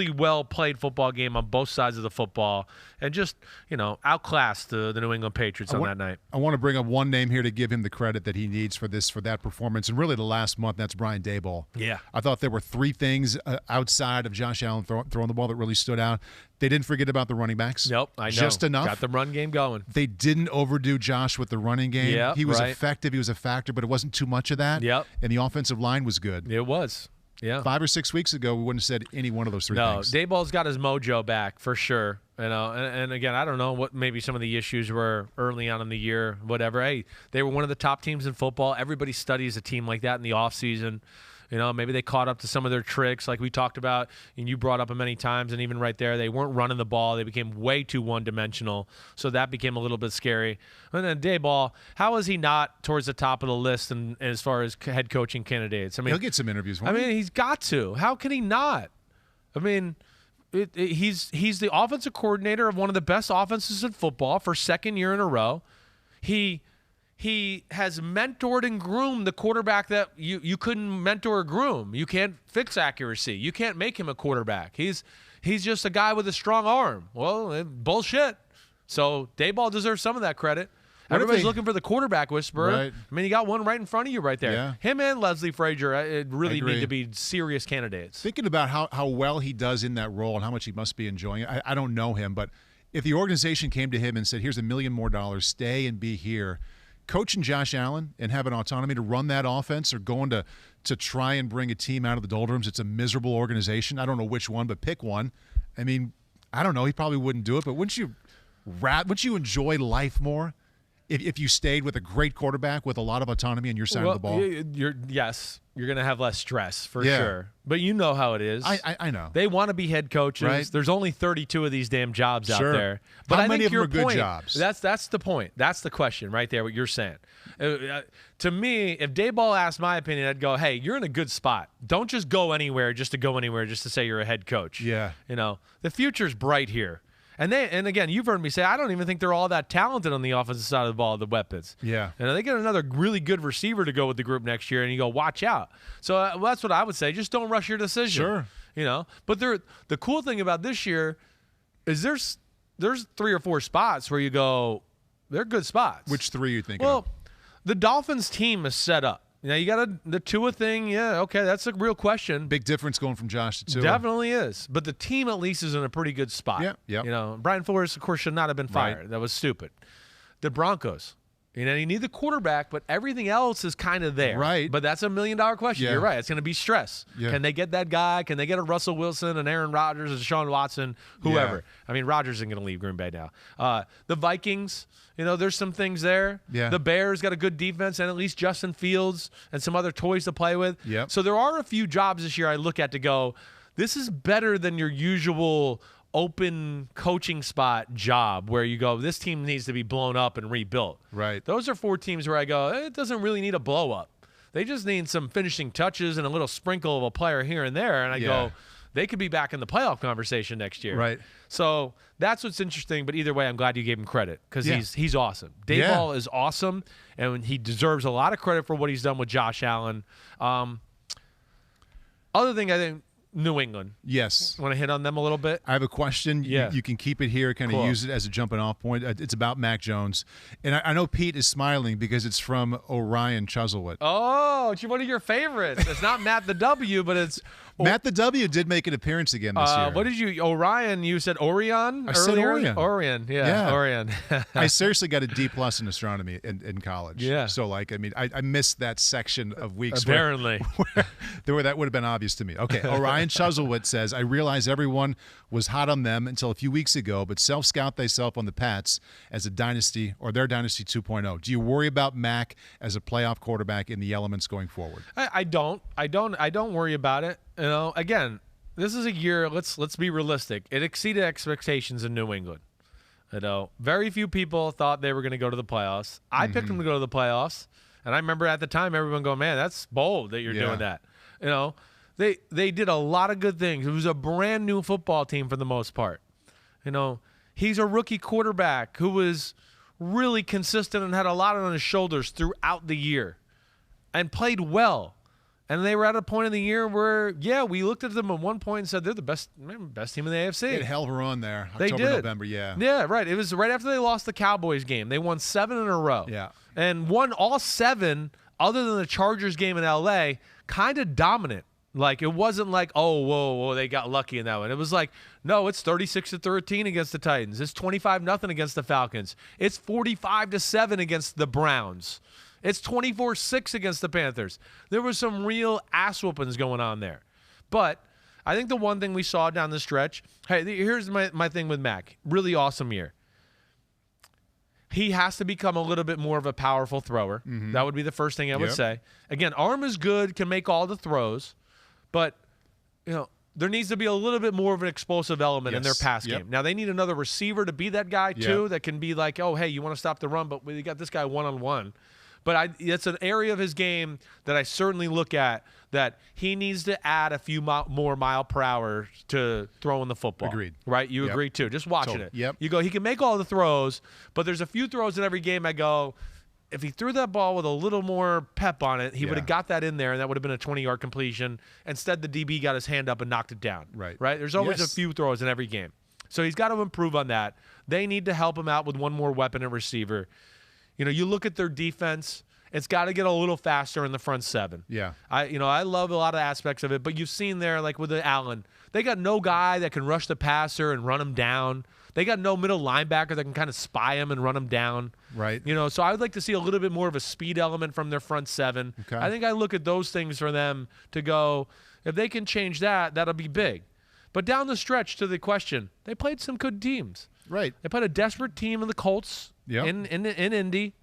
well played football game on both sides of the football, and just outclassed the New England Patriots on that night. I want to bring up one name here to give him the credit that he needs for that performance, and really the last month. That's Brian Daboll. Yeah, I thought there were three things outside of Josh Allen throwing the ball that really stood out. They didn't forget about the running backs. Nope, I know. Just enough. Got the run game going. They didn't overdo Josh with the running game. Yep, he was effective. He was a factor, but it wasn't too much of that. Yep. And the offensive line was good. It was. Yeah. 5 or 6 weeks ago, we wouldn't have said any one of those three things. No, Daboll's got his mojo back for sure. And again, I don't know what maybe some of the issues were early on in the year, whatever. Hey, they were one of the top teams in football. Everybody studies a team like that in the offseason. Maybe they caught up to some of their tricks like we talked about, and you brought up them many times, and even right there, they weren't running the ball. They became way too one-dimensional, so that became a little bit scary. And then Daboll, how is he not towards the top of the list as far as head coaching candidates? I mean, he'll get some interviews. He's got to. How can he not? I mean, he's the offensive coordinator of one of the best offenses in football for second year in a row. He has mentored and groomed the quarterback that you couldn't mentor or groom. You can't fix accuracy. You can't make him a quarterback. He's just a guy with a strong arm. Well, bullshit. So Daboll deserves some of that credit. Everybody's looking for the quarterback whisperer. Right. I mean, you got one right in front of you right there. Yeah. Him and Leslie Frazier really need to be serious candidates. Thinking about how well he does in that role and how much he must be enjoying it. I don't know him, but if the organization came to him and said, "Here's $1 million more, stay and be here," coaching Josh Allen and having autonomy to run that offense, or going to try and bring a team out of the doldrums, it's a miserable organization. I don't know which one, but pick one. I mean, I don't know. He probably wouldn't do it, but wouldn't you enjoy life more if you stayed with a great quarterback with a lot of autonomy on your side of the ball? You're going to have less stress for sure. But you know how it is. I know. They want to be head coaches. Right. There's only 32 of these damn jobs out there. But how I many think of them your are point, good jobs? That's the point. That's the question right there, what you're saying. To me, if Daboll asked my opinion, I'd go, "Hey, you're in a good spot. Don't just go anywhere just to go anywhere just to say you're a head coach." Yeah. The future's bright here. And again, you've heard me say, I don't even think they're all that talented on the offensive side of the ball, the weapons. Yeah. And they get another really good receiver to go with the group next year, and you go, watch out. So that's what I would say. Just don't rush your decision. Sure. But the cool thing about this year is there's 3 or 4 spots where you go, they're good spots. Which 3 are you thinking Well, of? the Dolphins the set up. You got the Tua thing. Yeah, okay, that's a real question. Big difference going from Josh to Tua. Definitely is. But the team at least is in a pretty good spot. Yeah. Brian Flores, of course, should not have been fired. Right. That was stupid. The Broncos. You need the quarterback, but everything else is kind of there. Right. But that's $1 million question. Yeah. You're right. It's going to be stress. Yeah. Can they get that guy? Can they get a Russell Wilson, an Aaron Rodgers, a Deshaun Watson, whoever? Yeah. I mean, Rodgers isn't going to leave Green Bay now. The Vikings, there's some things there. Yeah. The Bears got a good defense and at least Justin Fields and some other toys to play with. Yep. So there are a few jobs this year I look at to go, this is better than your usual open coaching spot job where you go, this team needs to be blown up and rebuilt. Right. Those are 4 teams where I go, it doesn't really need a blow up. They just need some finishing touches and a little sprinkle of a player here and there. And I go, they could be back in the playoff conversation next year. Right. So that's what's interesting. But either way, I'm glad you gave him credit because he's awesome. Daboll is awesome, and he deserves a lot of credit for what he's done with Josh Allen. Other thing, I think, New England. Yes. Want to hit on them a little bit? I have a question. Yeah. You can keep it here, kind of Cool. use it as a jumping off point. It's about Mac Jones. And I know Pete is smiling because it's from Orion Chuzzlewit. Oh, it's one of your favorites. It's not Matt the W, but it's Matt the W did make an appearance again this year. What did you, Orion? You said Orion? I said Orion. Orion, Yeah. Orion. I seriously got a D+ in astronomy in college. Yeah. So, I missed that section of weeks Apparently. where that would have been obvious to me. Okay, Orion Chuzzlewit says, I realize everyone was hot on them until a few weeks ago, but self-scout thyself on the Pats as a dynasty or their dynasty 2.0. Do you worry about Mac as a playoff quarterback in the elements going forward? I don't worry about it. Again, this is a year. Let's be realistic. It exceeded expectations in New England. Very few people thought they were going to go to the playoffs. I picked them to go to the playoffs, and I remember at the time everyone going, "Man, that's bold that you're doing that." They did a lot of good things. It was a brand new football team for the most part. He's a rookie quarterback who was really consistent and had a lot on his shoulders throughout the year and played well. And they were at a point in the year where, we looked at them at one point and said they're the best team in the AFC. They had a hell of a run there. They October, did. November, yeah. Yeah, right. It was right after they lost the Cowboys game. They won 7 in a row. Yeah. And won all 7, other than the Chargers game in L.A., kind of dominant. Like, it wasn't like, whoa, they got lucky in that one. It was like, no, it's 36-13 against the Titans. It's 25-0 against the Falcons. It's 45-7 against the Browns. It's 24-6 against the Panthers. There was some real ass whoopings going on there. But I think the one thing we saw down the stretch, here's my thing with Mac. Really awesome year. He has to become a little bit more of a powerful thrower. Mm-hmm. That would be the first thing I would say. Again, arm is good, can make all the throws, but there needs to be a little bit more of an explosive element in their pass game. Now, they need another receiver to be that guy, too, that can be like, oh, hey, you want to stop the run, but we got this guy one-on-one. But it's an area of his game that I certainly look at that he needs to add a few more mile per hour to throwing the football. Agreed. Right? You agree, too. Just watching it. Yep. You go, he can make all the throws, but there's a few throws in every game I go, if he threw that ball with a little more pep on it, he would have got that in there, and that would have been a 20-yard completion. Instead, the DB got his hand up and knocked it down. Right? There's always a few throws in every game. So he's got to improve on that. They need to help him out with one more weapon at receiver. You look at their defense, it's got to get a little faster in the front 7. Yeah. I love a lot of aspects of it, but you've seen there, like with the Allen, they got no guy that can rush the passer and run him down. They got no middle linebacker that can kind of spy him and run him down. Right. So I would like to see a little bit more of a speed element from their front 7. Okay. I think I look at those things for them to go, if they can change that, that'll be big. But down the stretch, to the question, they played some good teams. Right. They played a desperate team in the Colts in Indy.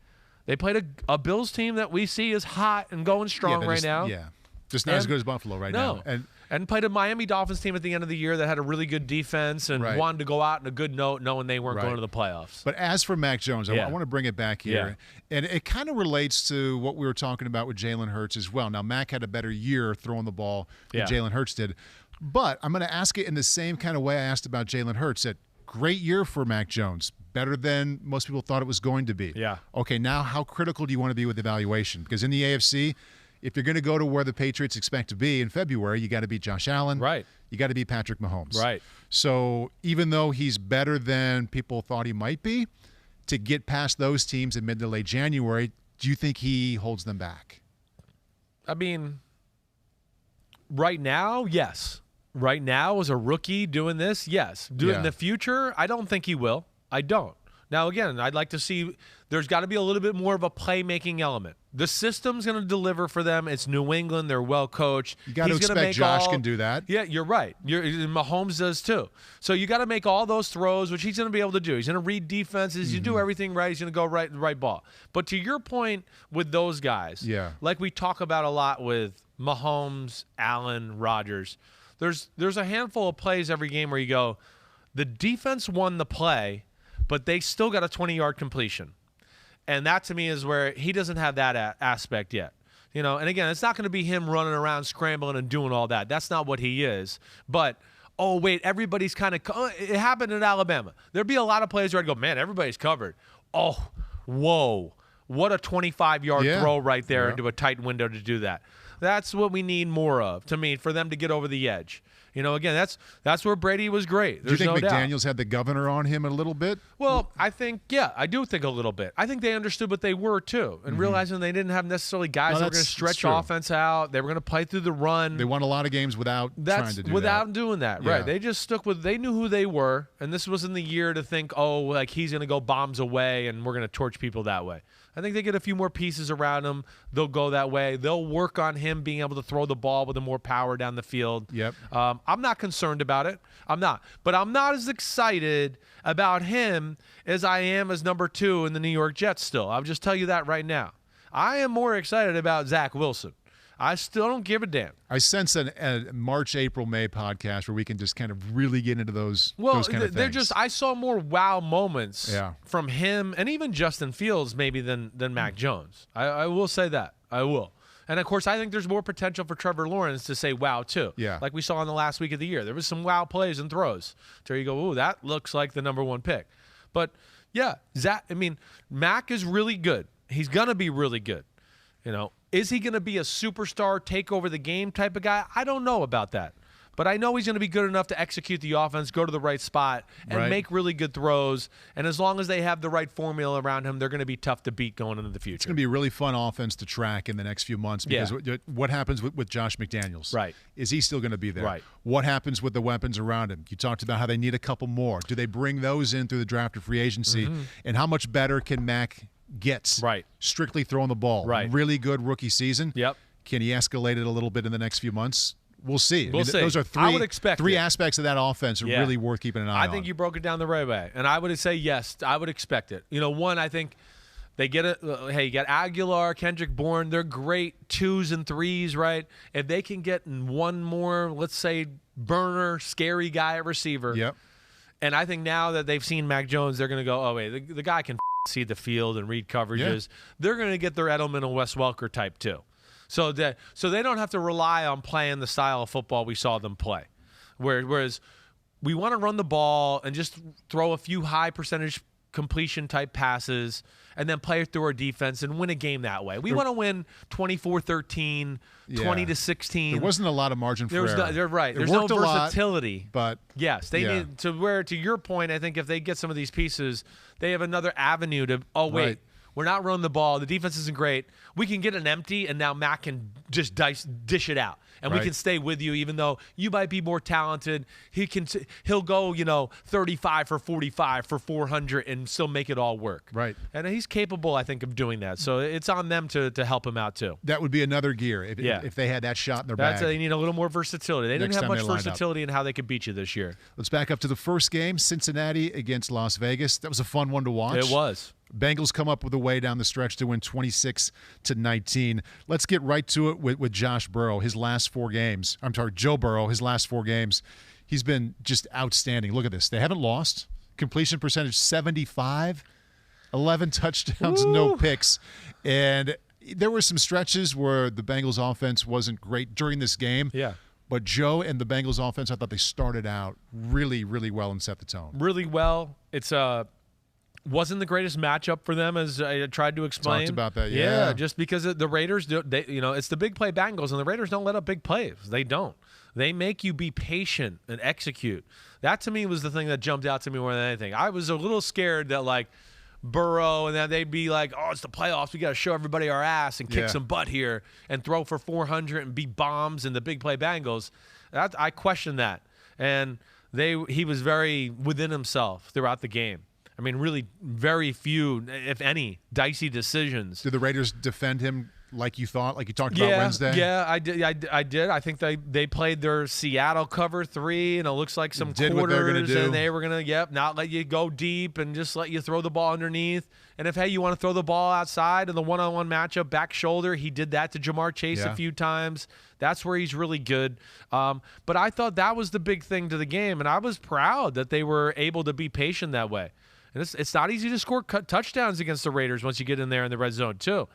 They played a Bills team that we see is hot and going strong right now. Yeah. Just not as good as Buffalo right now. And played a Miami Dolphins team at the end of the year that had a really good defense and wanted to go out on a good note knowing they weren't going to the playoffs. But as for Mac Jones, I want to bring it back here. Yeah. And it kind of relates to what we were talking about with Jalen Hurts as well. Now, Mac had a better year throwing the ball than Jalen Hurts did. But I'm going to ask it in the same kind of way I asked about Jalen Hurts. That great year for Mac Jones. Better than most people thought it was going to be. Yeah. Okay, now how critical do you want to be with evaluation? Because in the AFC, if you're going to go to where the Patriots expect to be in February, you got to beat Josh Allen. Right. You got to beat Patrick Mahomes. Right. So even though he's better than people thought he might be, to get past those teams in mid to late January, do you think he holds them back? I mean, right now, yes. Right now, as a rookie doing this, yes. In the future, I don't think he will. I don't. Now, again, I'd like to see there's got to be a little bit more of a playmaking element. The system's going to deliver for them. It's New England. They're well coached. You got to expect Josh can do that. Yeah, you're right. Mahomes does too. So you got to make all those throws, which he's going to be able to do. He's going to read defenses. You do everything right. He's going to go right ball. But to your point with those guys, like we talk about a lot with Mahomes, Allen, Rodgers, there's a handful of plays every game where you go, the defense won the play, but they still got a 20-yard completion. And that, to me, is where he doesn't have that aspect yet. And again, it's not going to be him running around, scrambling, and doing all that. That's not what he is. But, everybody's kind of – it happened in Alabama. There'd be a lot of plays where I'd go, man, everybody's covered. Oh, whoa. What a 25-yard throw right there into a tight window to do that. That's what we need more of, to me, for them to get over the edge. Again, that's where Brady was great. Do you think no McDaniels had the governor on him a little bit? Well, I do think a little bit. I think they understood what they were, too, and realizing they didn't have necessarily guys that were going to stretch offense out. They were going to play through the run. They won a lot of games without trying to do without doing that, right. They just stuck with – they knew who they were, and this wasn't the year to think, he's going to go bombs away and we're going to torch people that way. I think they get a few more pieces around him. They'll go that way. They'll work on him being able to throw the ball with more power down the field. Yep. I'm not concerned about it. I'm not. But I'm not as excited about him as I am as number 2 in the New York Jets still. I'll just tell you that right now. I am more excited about Zach Wilson. I still don't give a damn. I sense a March, April, May podcast where we can just kind of really get into those kind of things. They're just. I saw more wow moments from him and even Justin Fields maybe than Mac Jones. I will say that. I will. And, of course, I think there's more potential for Trevor Lawrence to say wow, too. Yeah. Like we saw in the last week of the year. There was some wow plays and throws. So you go, ooh, that looks like the number one pick. But, yeah, Mac is really good. He's going to be really good. Is he going to be a superstar, take over the game type of guy? I don't know about that. But I know he's going to be good enough to execute the offense, go to the right spot, and make really good throws. And as long as they have the right formula around him, they're going to be tough to beat going into the future. It's going to be a really fun offense to track in the next few months because what happens with Josh McDaniels? Right. Is he still going to be there? Right. What happens with the weapons around him? You talked about how they need a couple more. Do they bring those in through the draft or free agency? Mm-hmm. And how much better can Mac get? Right. Strictly throwing the ball. Right. Really good rookie season. Yep. Can he escalate it a little bit in the next few months? We'll see. We'll see. Those are three aspects of that offense are really worth keeping an eye on. I think you broke it down the right way. And I would say, yes, I would expect it. One, I think they get it. Hey, you got Aguilar, Kendrick Bourne. They're great 2s and 3s, right? If they can get one more, let's say, burner, scary guy at receiver. Yep. And I think now that they've seen Mac Jones, they're going to go, oh, wait, the guy can see the field and read coverages. Yeah. They're going to get their Edelman and Wes Welker type too. So they don't have to rely on playing the style of football we saw them play. Whereas we want to run the ball and just throw a few high percentage completion type passes and then play through our defense and win a game that way. We want to win 24-13, 20-16. There wasn't a lot of margin for error. They're right. There's no versatility. But yes, they need to your point, I think if they get some of these pieces, they have another avenue to, we're not running the ball. The defense isn't great. We can get an empty, and now Mac can just dish it out. And we can stay with you, even though you might be more talented. He'll go, 35 for 45 for 400 and still make it all work. Right. And he's capable, I think, of doing that. So it's on them to help him out too. That would be another gear if they had that shot in their bag. They need a little more versatility. They didn't have much versatility in how they could beat you this year. Let's back up to the first game, Cincinnati against Las Vegas. That was a fun one to watch. It was. Bengals come up with a way down the stretch to win 26-19. Let's get right to it with Joe Burrow, his last 4 games. He's been just outstanding. Look at this. They haven't lost. Completion percentage 75, 11 touchdowns, no picks. And there were some stretches where the Bengals offense wasn't great during this game. Yeah. But Joe and the Bengals offense, I thought they started out really, really well and set the tone. Really well. It's wasn't the greatest matchup for them, as I tried to explain. Talked about that, yeah. Just because the Raiders, it's the big play Bengals, and the Raiders don't let up big plays. They don't. They make you be patient and execute. That, to me, was the thing that jumped out to me more than anything. I was a little scared that, Burrow and that they'd be like, oh, it's the playoffs. We got to show everybody our ass and kick some butt here and throw for 400 and beat bombs and the big play Bengals. I questioned that. And he was very within himself throughout the game. I mean, really very few, if any, dicey decisions. Did the Raiders defend him like you thought, like you talked about Wednesday? Yeah, I did. I did. I think they played their Seattle cover 3, and it looks like some quarters, and they were going to, not let you go deep and just let you throw the ball underneath. And if, you want to throw the ball outside in the one-on-one matchup, back shoulder, he did that to Jamar Chase a few times. That's where he's really good. But I thought that was the big thing to the game, and I was proud that they were able to be patient that way. And it's not easy to score touchdowns against the Raiders once you get in there in the red zone too.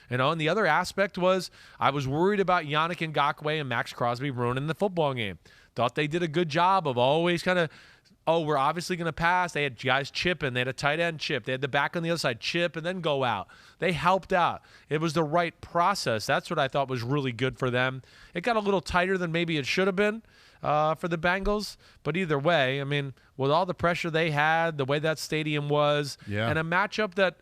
And the other aspect was I was worried about Yannick Ngakoue and Max Crosby ruining the football game. Thought they did a good job of always kind of, we're obviously going to pass. They had guys chipping. They had a tight end chip. They had the back on the other side chip and then go out. They helped out. It was the right process. That's what I thought was really good for them. It got a little tighter than maybe it should have been for the Bengals. But either way, I mean, with all the pressure they had, the way that stadium was, and a matchup that,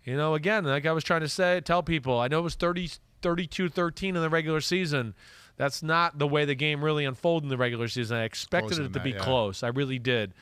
again, like I was trying to tell people, I know it was 32-13 in the regular season. That's not the way the game really unfolded in the regular season. I expected it to be close. I really did.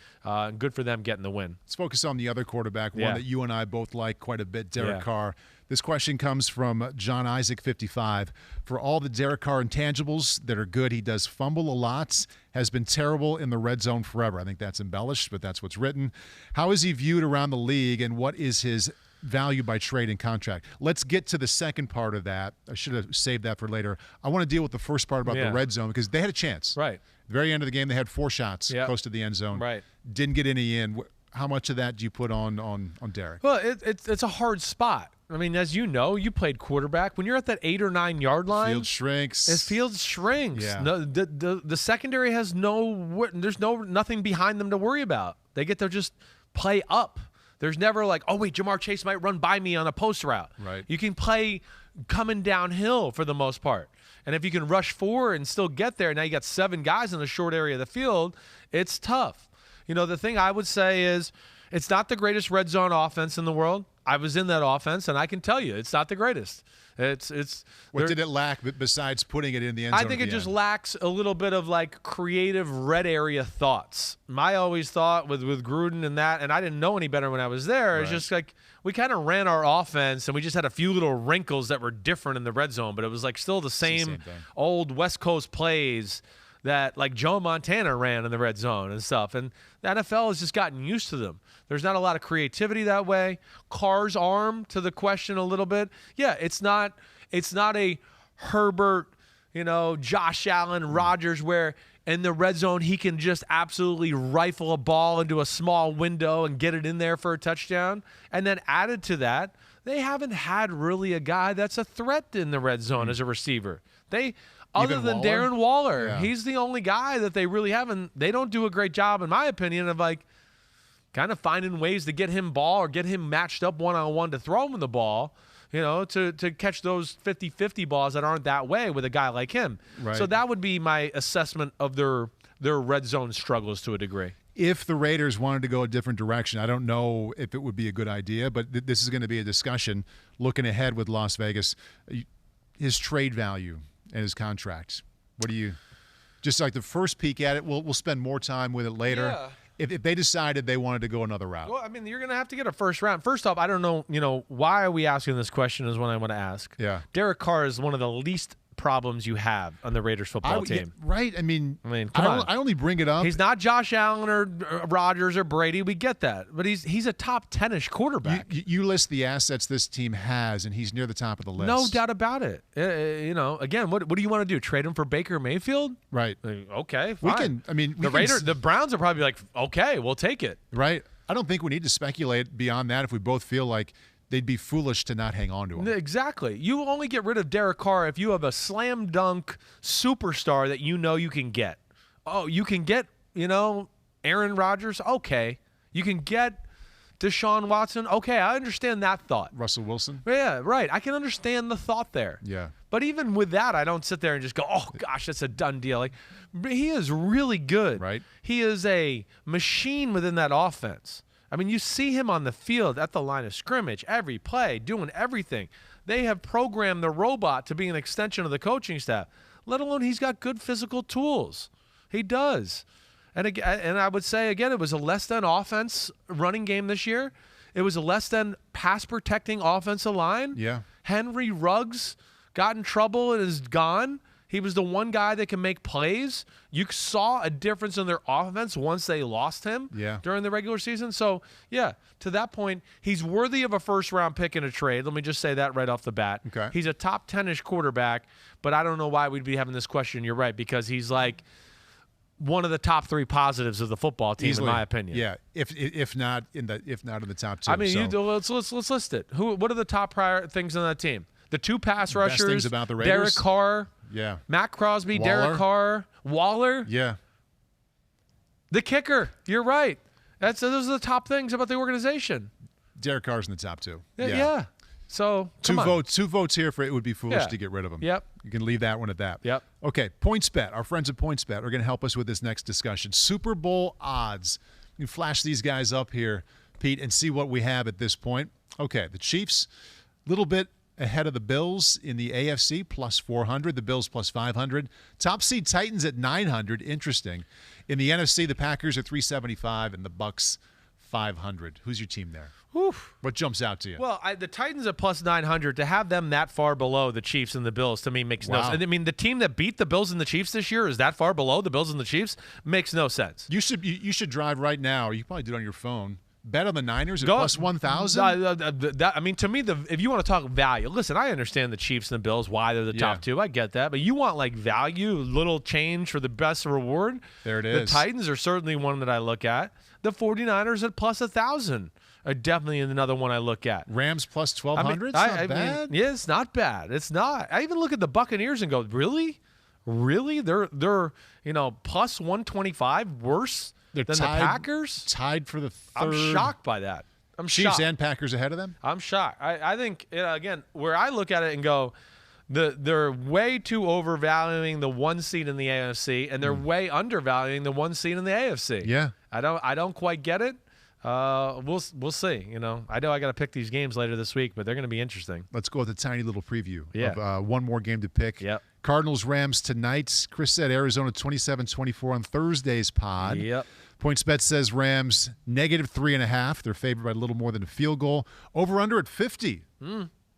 Good for them getting the win. Let's focus on the other quarterback, one that you and I both like quite a bit, Derek Carr. This question comes from John Isaac, 55. For all the Derek Carr intangibles that are good, he does fumble a lot, has been terrible in the red zone forever. I think that's embellished, but that's what's written. How is he viewed around the league, and what is his value by trade and contract. Let's get to the second part of that. I should have saved that for later. I want to deal with the first part about the red zone because they had a chance. Right. At the very end of the game, they had 4 shots close to the end zone. Right. Didn't get any in. How much of that do you put on Derek? Well, it's a hard spot. I mean, as you know, you played quarterback. When you're at that 8 or 9 yard line, field shrinks. Field shrinks. Yeah. No, the secondary has nothing behind them to worry about. They get to just play up. There's never like, oh wait, Jamar Chase might run by me on a post route. Right. You can play coming downhill for the most part. And if you can rush forward and still get there, now you got 7 guys in a short area of the field, it's tough. You know, the thing I would say is it's not the greatest red zone offense in the world. I was in that offense, and I can tell you it's not the greatest. What did it lack besides putting it in the end zone? I think it just lacks a little bit of like creative red area thoughts. I always thought with Gruden and that, and I didn't know any better when I was there. It's just like we kind of ran our offense, and we just had a few little wrinkles that were different in the red zone, but it was like still the same old West Coast plays that like Joe Montana ran in the red zone and stuff. And the NFL has just gotten used to them. There's not a lot of creativity that way. Carr's arm, to the question a little bit. Yeah, it's not a Herbert, Josh Allen, Rodgers, where in the red zone he can just absolutely rifle a ball into a small window and get it in there for a touchdown. And then added to that, they haven't had really a guy that's a threat in the red zone as a receiver. Other than Darren Waller, he's the only guy that they really haven't. They don't do a great job, in my opinion, of like kind of finding ways to get him ball or get him matched up one-on-one to throw him the ball, to catch those 50-50 balls that aren't that way with a guy like him. Right. So that would be my assessment of their red zone struggles to a degree. If the Raiders wanted to go a different direction, I don't know if it would be a good idea, but this is going to be a discussion looking ahead with Las Vegas. His trade value and his contract. What do you just like the first peek at it? We'll spend more time with it later. Yeah. If they decided they wanted to go another route. Well, I mean, you're going to have to get a first round. First off, I don't know, why are we asking this question is what I want to ask. Yeah. Derek Carr is one of the least problems you have on the Raiders football team. Yeah, right. I mean, come on. I only bring it up. He's not Josh Allen or Rodgers or Brady. We get that. But he's a top 10-ish quarterback. You list the assets this team has, and he's near the top of the list. No doubt about it. Again, what do you want to do? Trade him for Baker Mayfield? Right. Okay, fine. The Browns are probably like, okay, we'll take it. Right. I don't think we need to speculate beyond that if we both feel like they'd be foolish to not hang on to him. Exactly. You only get rid of Derek Carr if you have a slam dunk superstar that you can get. Oh, you can get, Aaron Rodgers? Okay. You can get Deshaun Watson? Okay, I understand that thought. Russell Wilson? Yeah, right. I can understand the thought there. Yeah. But even with that, I don't sit there and just go, oh, gosh, that's a done deal. Like, he is really good. Right. He is a machine within that offense. I mean, you see him on the field at the line of scrimmage, every play, doing everything. They have programmed the robot to be an extension of the coaching staff, let alone he's got good physical tools. He does. And I would say, again, it was a less than offense running game this year. It was a less than pass-protecting offensive line. Yeah. Henry Ruggs got in trouble and is gone. He was the one guy that can make plays. You saw a difference in their offense once they lost him during the regular season. So, yeah, to that point, he's worthy of a first-round pick in a trade. Let me just say that right off the bat. Okay. He's a top 10-ish quarterback, but I don't know why we'd be having this question. You're right, because he's like one of the top 3 positives of the football team, easily, in my opinion. Yeah, if not in the top 2. I mean, let's list it. What are the top things on that team? The 2 pass rushers, best things about the Raiders? Derek Carr. Yeah. Matt Crosby, Waller. Derek Carr, Waller. Yeah. The kicker. You're right. Those are the top things about the organization. Derek Carr's in the top 2. Yeah. So, two votes here for it would be foolish to get rid of him. Yep. You can leave that one at that. Yep. Okay, PointsBet. Our friends at PointsBet are going to help us with this next discussion. Super Bowl odds. You can flash these guys up here, Pete, and see what we have at this point. Okay, the Chiefs, a little bit ahead of the Bills in the AFC, plus 400. The Bills plus 500. Top seed Titans at 900. Interesting. In the NFC, the Packers are 375 and the Bucks 500. Who's your team there? Oof. What jumps out to you? Well, the Titans at plus 900, to have them that far below the Chiefs and the Bills, to me, makes no sense. I mean, the team that beat the Bills and the Chiefs this year is that far below the Bills and the Chiefs? Makes no sense. You should drive right now, or you can probably do it on your phone, bet on the Niners at plus 1,000? I mean, to me, if you want to talk value, listen, I understand the Chiefs and the Bills, why they're the top two. I get that. But you want, like, value, little change for the best reward. There it is. The Titans are certainly one that I look at. The 49ers at plus 1,000 are definitely another one I look at. Rams plus 1,200? It's not bad. Yeah, it's not bad. It's not. I even look at the Buccaneers and go, really? Really? They're plus 125 worse than the Packers? Tied for the third. I'm shocked by that. I'm Chiefs shocked. and Packers ahead of them? I'm shocked. I think, again, where I look at it and go, they're way too overvaluing the 1 seed in the AFC, and they're way undervaluing the 1 seed in the AFC. Yeah. I don't quite get it. We'll see. I know I got to pick these games later this week, but they're going to be interesting. Let's go with a tiny little preview of one more game to pick. Yep. Cardinals-Rams tonight. Chris said Arizona 27-24 on Thursday's pod. Yep. PointsBet says Rams -3.5. They're favored by a little more than a field goal. Over/under at 50.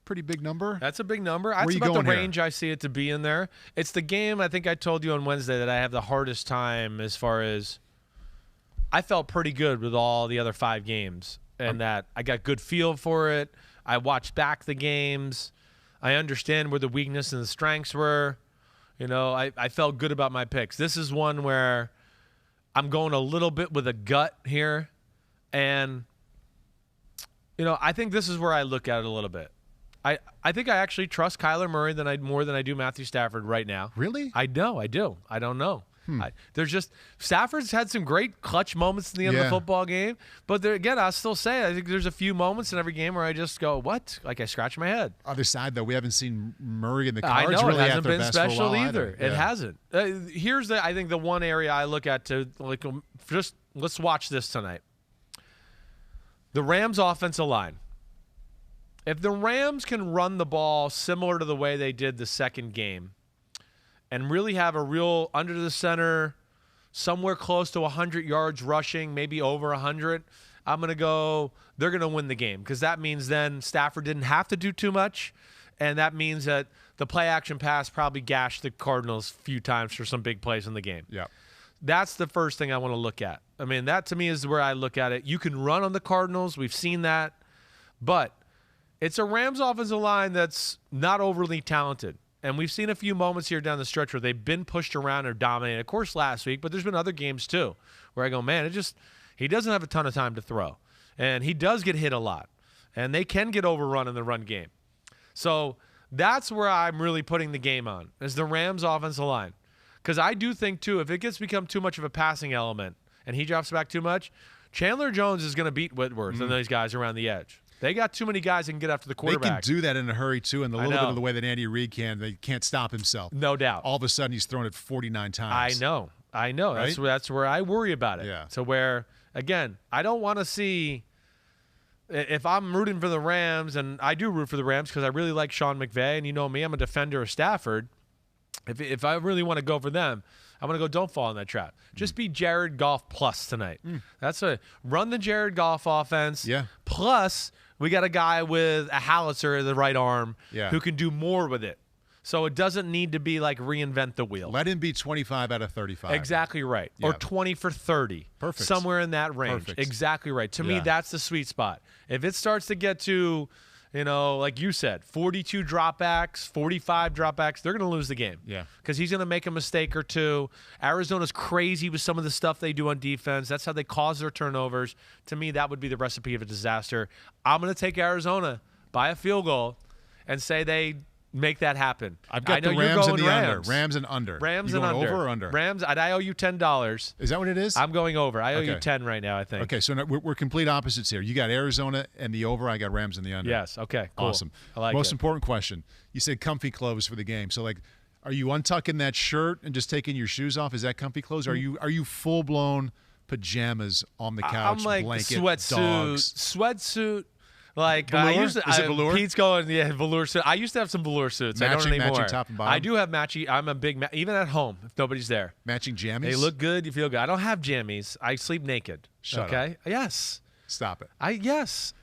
Pretty big number. That's a big number. Where That's you about the going range I see it to be in there. It's the game I think I told you on Wednesday that I have the hardest time as far as I felt pretty good with all the other 5 games and that I got good feel for it. I watched back the games. I understand where the weakness and the strengths were. I felt good about my picks. This is one where I'm going a little bit with a gut here. And, I think this is where I look at it a little bit. I think I actually trust Kyler Murray more than I do Matthew Stafford right now. Really? I know. I do. I don't know. Stafford's had some great clutch moments in the end of the football game, but again, I'll still say I think there's a few moments in every game where I just go, what? Like I scratch my head. Other side, though, we haven't seen Murray and the Cards I know, really it hasn't at their been best special for a while either. Yeah. It hasn't. Here's I think the one area I look at to just let's watch this tonight. The Rams' offensive line. If the Rams can run the ball similar to the way they did the second game and really have a real under the center, somewhere close to 100 yards rushing, maybe over 100, I'm going to go they're going to win the game because that means then Stafford didn't have to do too much, and that means that the play-action pass probably gashed the Cardinals a few times for some big plays in the game. Yeah. That's the first thing I want to look at. I mean, that to me is where I look at it. You can run on the Cardinals. We've seen that. But it's a Rams offensive line that's not overly talented. And we've seen a few moments here down the stretch where they've been pushed around or dominated. Of course, last week, but there's been other games too where I go, man, he doesn't have a ton of time to throw. And he does get hit a lot. And they can get overrun in the run game. So that's where I'm really putting the game on, is the Rams offensive line. Because I do think, too, if it gets become too much of a passing element and he drops back too much, Chandler Jones is going to beat Whitworth and those guys around the edge. They got too many guys that can get after the quarterback. They can do that in a hurry, too, and a little bit of the way that Andy Reid can. They can't stop himself. No doubt. All of a sudden, he's thrown it 49 times. I know. Right? That's where I worry about it. Yeah. So where, again, I don't want to see – if I'm rooting for the Rams, and I do root for the Rams because I really like Sean McVay, and you know me, I'm a defender of Stafford. If I really want to go for them, I'm going to go don't fall in that trap. Just be Jared Goff plus tonight. That's run the Jared Goff offense. Yeah. Plus, we got a guy with a howitzer in the right arm who can do more with it. So it doesn't need to be like reinvent the wheel. Let him be 25 out of 35. Exactly right. Yeah. Or 20 for 30. Perfect. Somewhere in that range. Perfect. Exactly right. To me, that's the sweet spot. If it starts to get to, like you said, 42 dropbacks, 45 dropbacks, they're going to lose the game. Yeah. Because he's going to make a mistake or two. Arizona's crazy with some of the stuff they do on defense. That's how they cause their turnovers. To me, that would be the recipe of a disaster. I'm going to take Arizona by a field goal and say they make that happen. I've got the Rams and the under. Rams and under. Rams you and going under. over or under? Rams, I owe you $10. Is that what it is? I'm going over. I owe you 10 right now, I think. Okay, so we're complete opposites here. You got Arizona and the over. I got Rams and the under. Yes, okay, cool. Awesome. I like Most it. important question. You said comfy clothes for the game. So, are you untucking that shirt and just taking your shoes off? Is that comfy clothes? Or are you full-blown pajamas on the couch, I'm like blanket, sweatsuit, Like velour? I used to, Is it velour? Pete's going, velour suit. I used to have some velour suits. I don't Matching anymore. top and bottom? I do have matchy. I'm a big even at home if nobody's there. Matching jammies? They look good. You feel good. I don't have jammies. I sleep naked. Shut okay. up. Yes. Stop it. I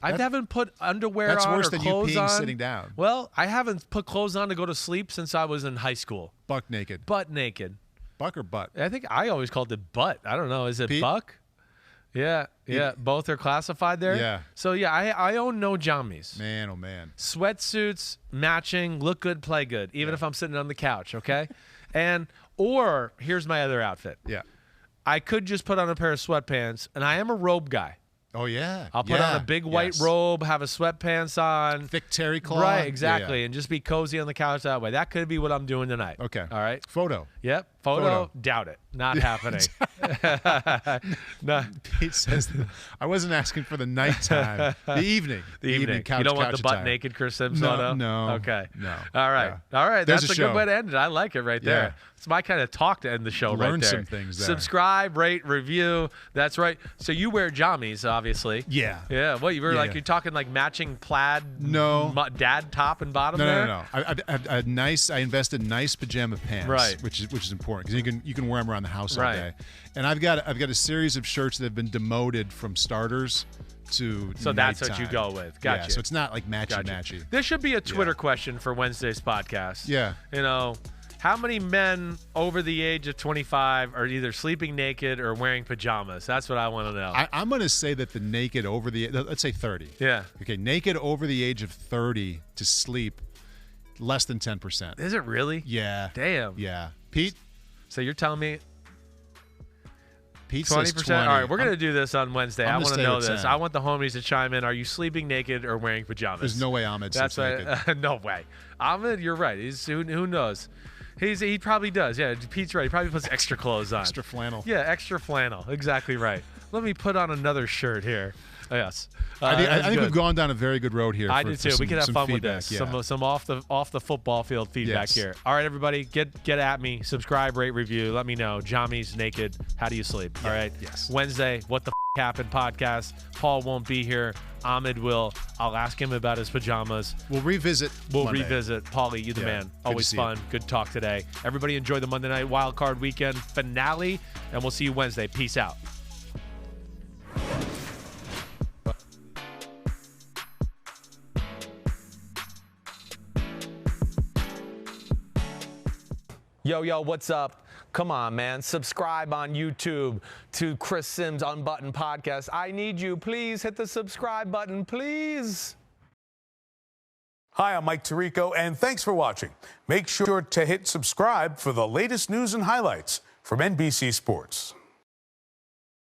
haven't put underwear on or That's worse than you clothes peeing on. sitting down. Well, I haven't put clothes on to go to sleep since I was in high school. Buck naked. Butt naked. Buck or butt? I think I always called it butt. I don't know. Is it Pete? buck? Yeah. Both are classified there. Yeah. So yeah, I own no jammies. Man, oh man. Sweatsuits, matching, look good, play good, even if I'm sitting on the couch. Okay. Or here's my other outfit. Yeah. I could just put on a pair of sweatpants, and I am a robe guy. Oh, yeah. I'll put on a big white robe, have a sweatpants on. Thick terry cloth. Right, exactly. Yeah. And just be cozy on the couch that way. That could be what I'm doing tonight. Okay. All right. Photo. Yep. Photo. Doubt it. Not happening. No. Pete says, I wasn't asking for the nighttime. The evening. The evening. Couch, you don't want couch the butt attire. naked Chris Sims No, photo? no. Okay. No. All right. Yeah. All right. There's That's a a good show. way to end it. I like it right there. Yeah. It's my kind of talk to end the show right Learn there. some things there. Subscribe, rate, review. That's right. So you wear jammies, obviously. Yeah. Yeah. What, you were Yeah. you're talking like matching plaid dad top and bottom there? No. I invested in nice pajama pants. Right. Which is important because you can wear them around the house all Right. day. And I've got a series of shirts that have been demoted from starters to So that's what you nighttime. go with. Gotcha. Yeah, so it's not like matchy-matchy. This should be a Twitter question for Wednesday's podcast. Yeah. How many men over the age of 25 are either sleeping naked or wearing pajamas? That's what I want to know. I'm going to say that the naked over the, let's say 30. Yeah. Okay, naked over the age of 30 to sleep, less than 10%. Is it really? Yeah. Damn. Yeah. Pete? So you're telling me Pete 20%? says 20. All right, we're going to do this on Wednesday. I I'm want gonna to stay know with this. 10. I want the homies to chime in. Are you sleeping naked or wearing pajamas? There's no way Ahmed sleeps naked. No way. Ahmed, you're right. Who knows? He probably does. Yeah, Pete's right. He probably puts extra clothes on. Extra flannel. Yeah, extra flannel. Exactly right. Let me put on another shirt here. Yes. I think we've gone down a very good road here. I do too. We can have fun with this. Yeah. Some off the football field feedback here. All right, everybody, get at me. Subscribe, rate, review. Let me know. Jammies naked. How do you sleep? All right. Yes. Wednesday. What the happened? Podcast. Paul won't be here. Ahmed will. I'll ask him about his pajamas. We'll revisit. Monday. Paulie, you the man. Always fun. Good talk today. Everybody enjoy the Monday Night Wild Card Weekend finale, and we'll see you Wednesday. Peace out. Yo, what's up? Come on, man. Subscribe on YouTube to Chris Sims Unbuttoned Podcast. I need you. Please hit the subscribe button, please. Hi, I'm Mike Tirico, and thanks for watching. Make sure to hit subscribe for the latest news and highlights from NBC Sports.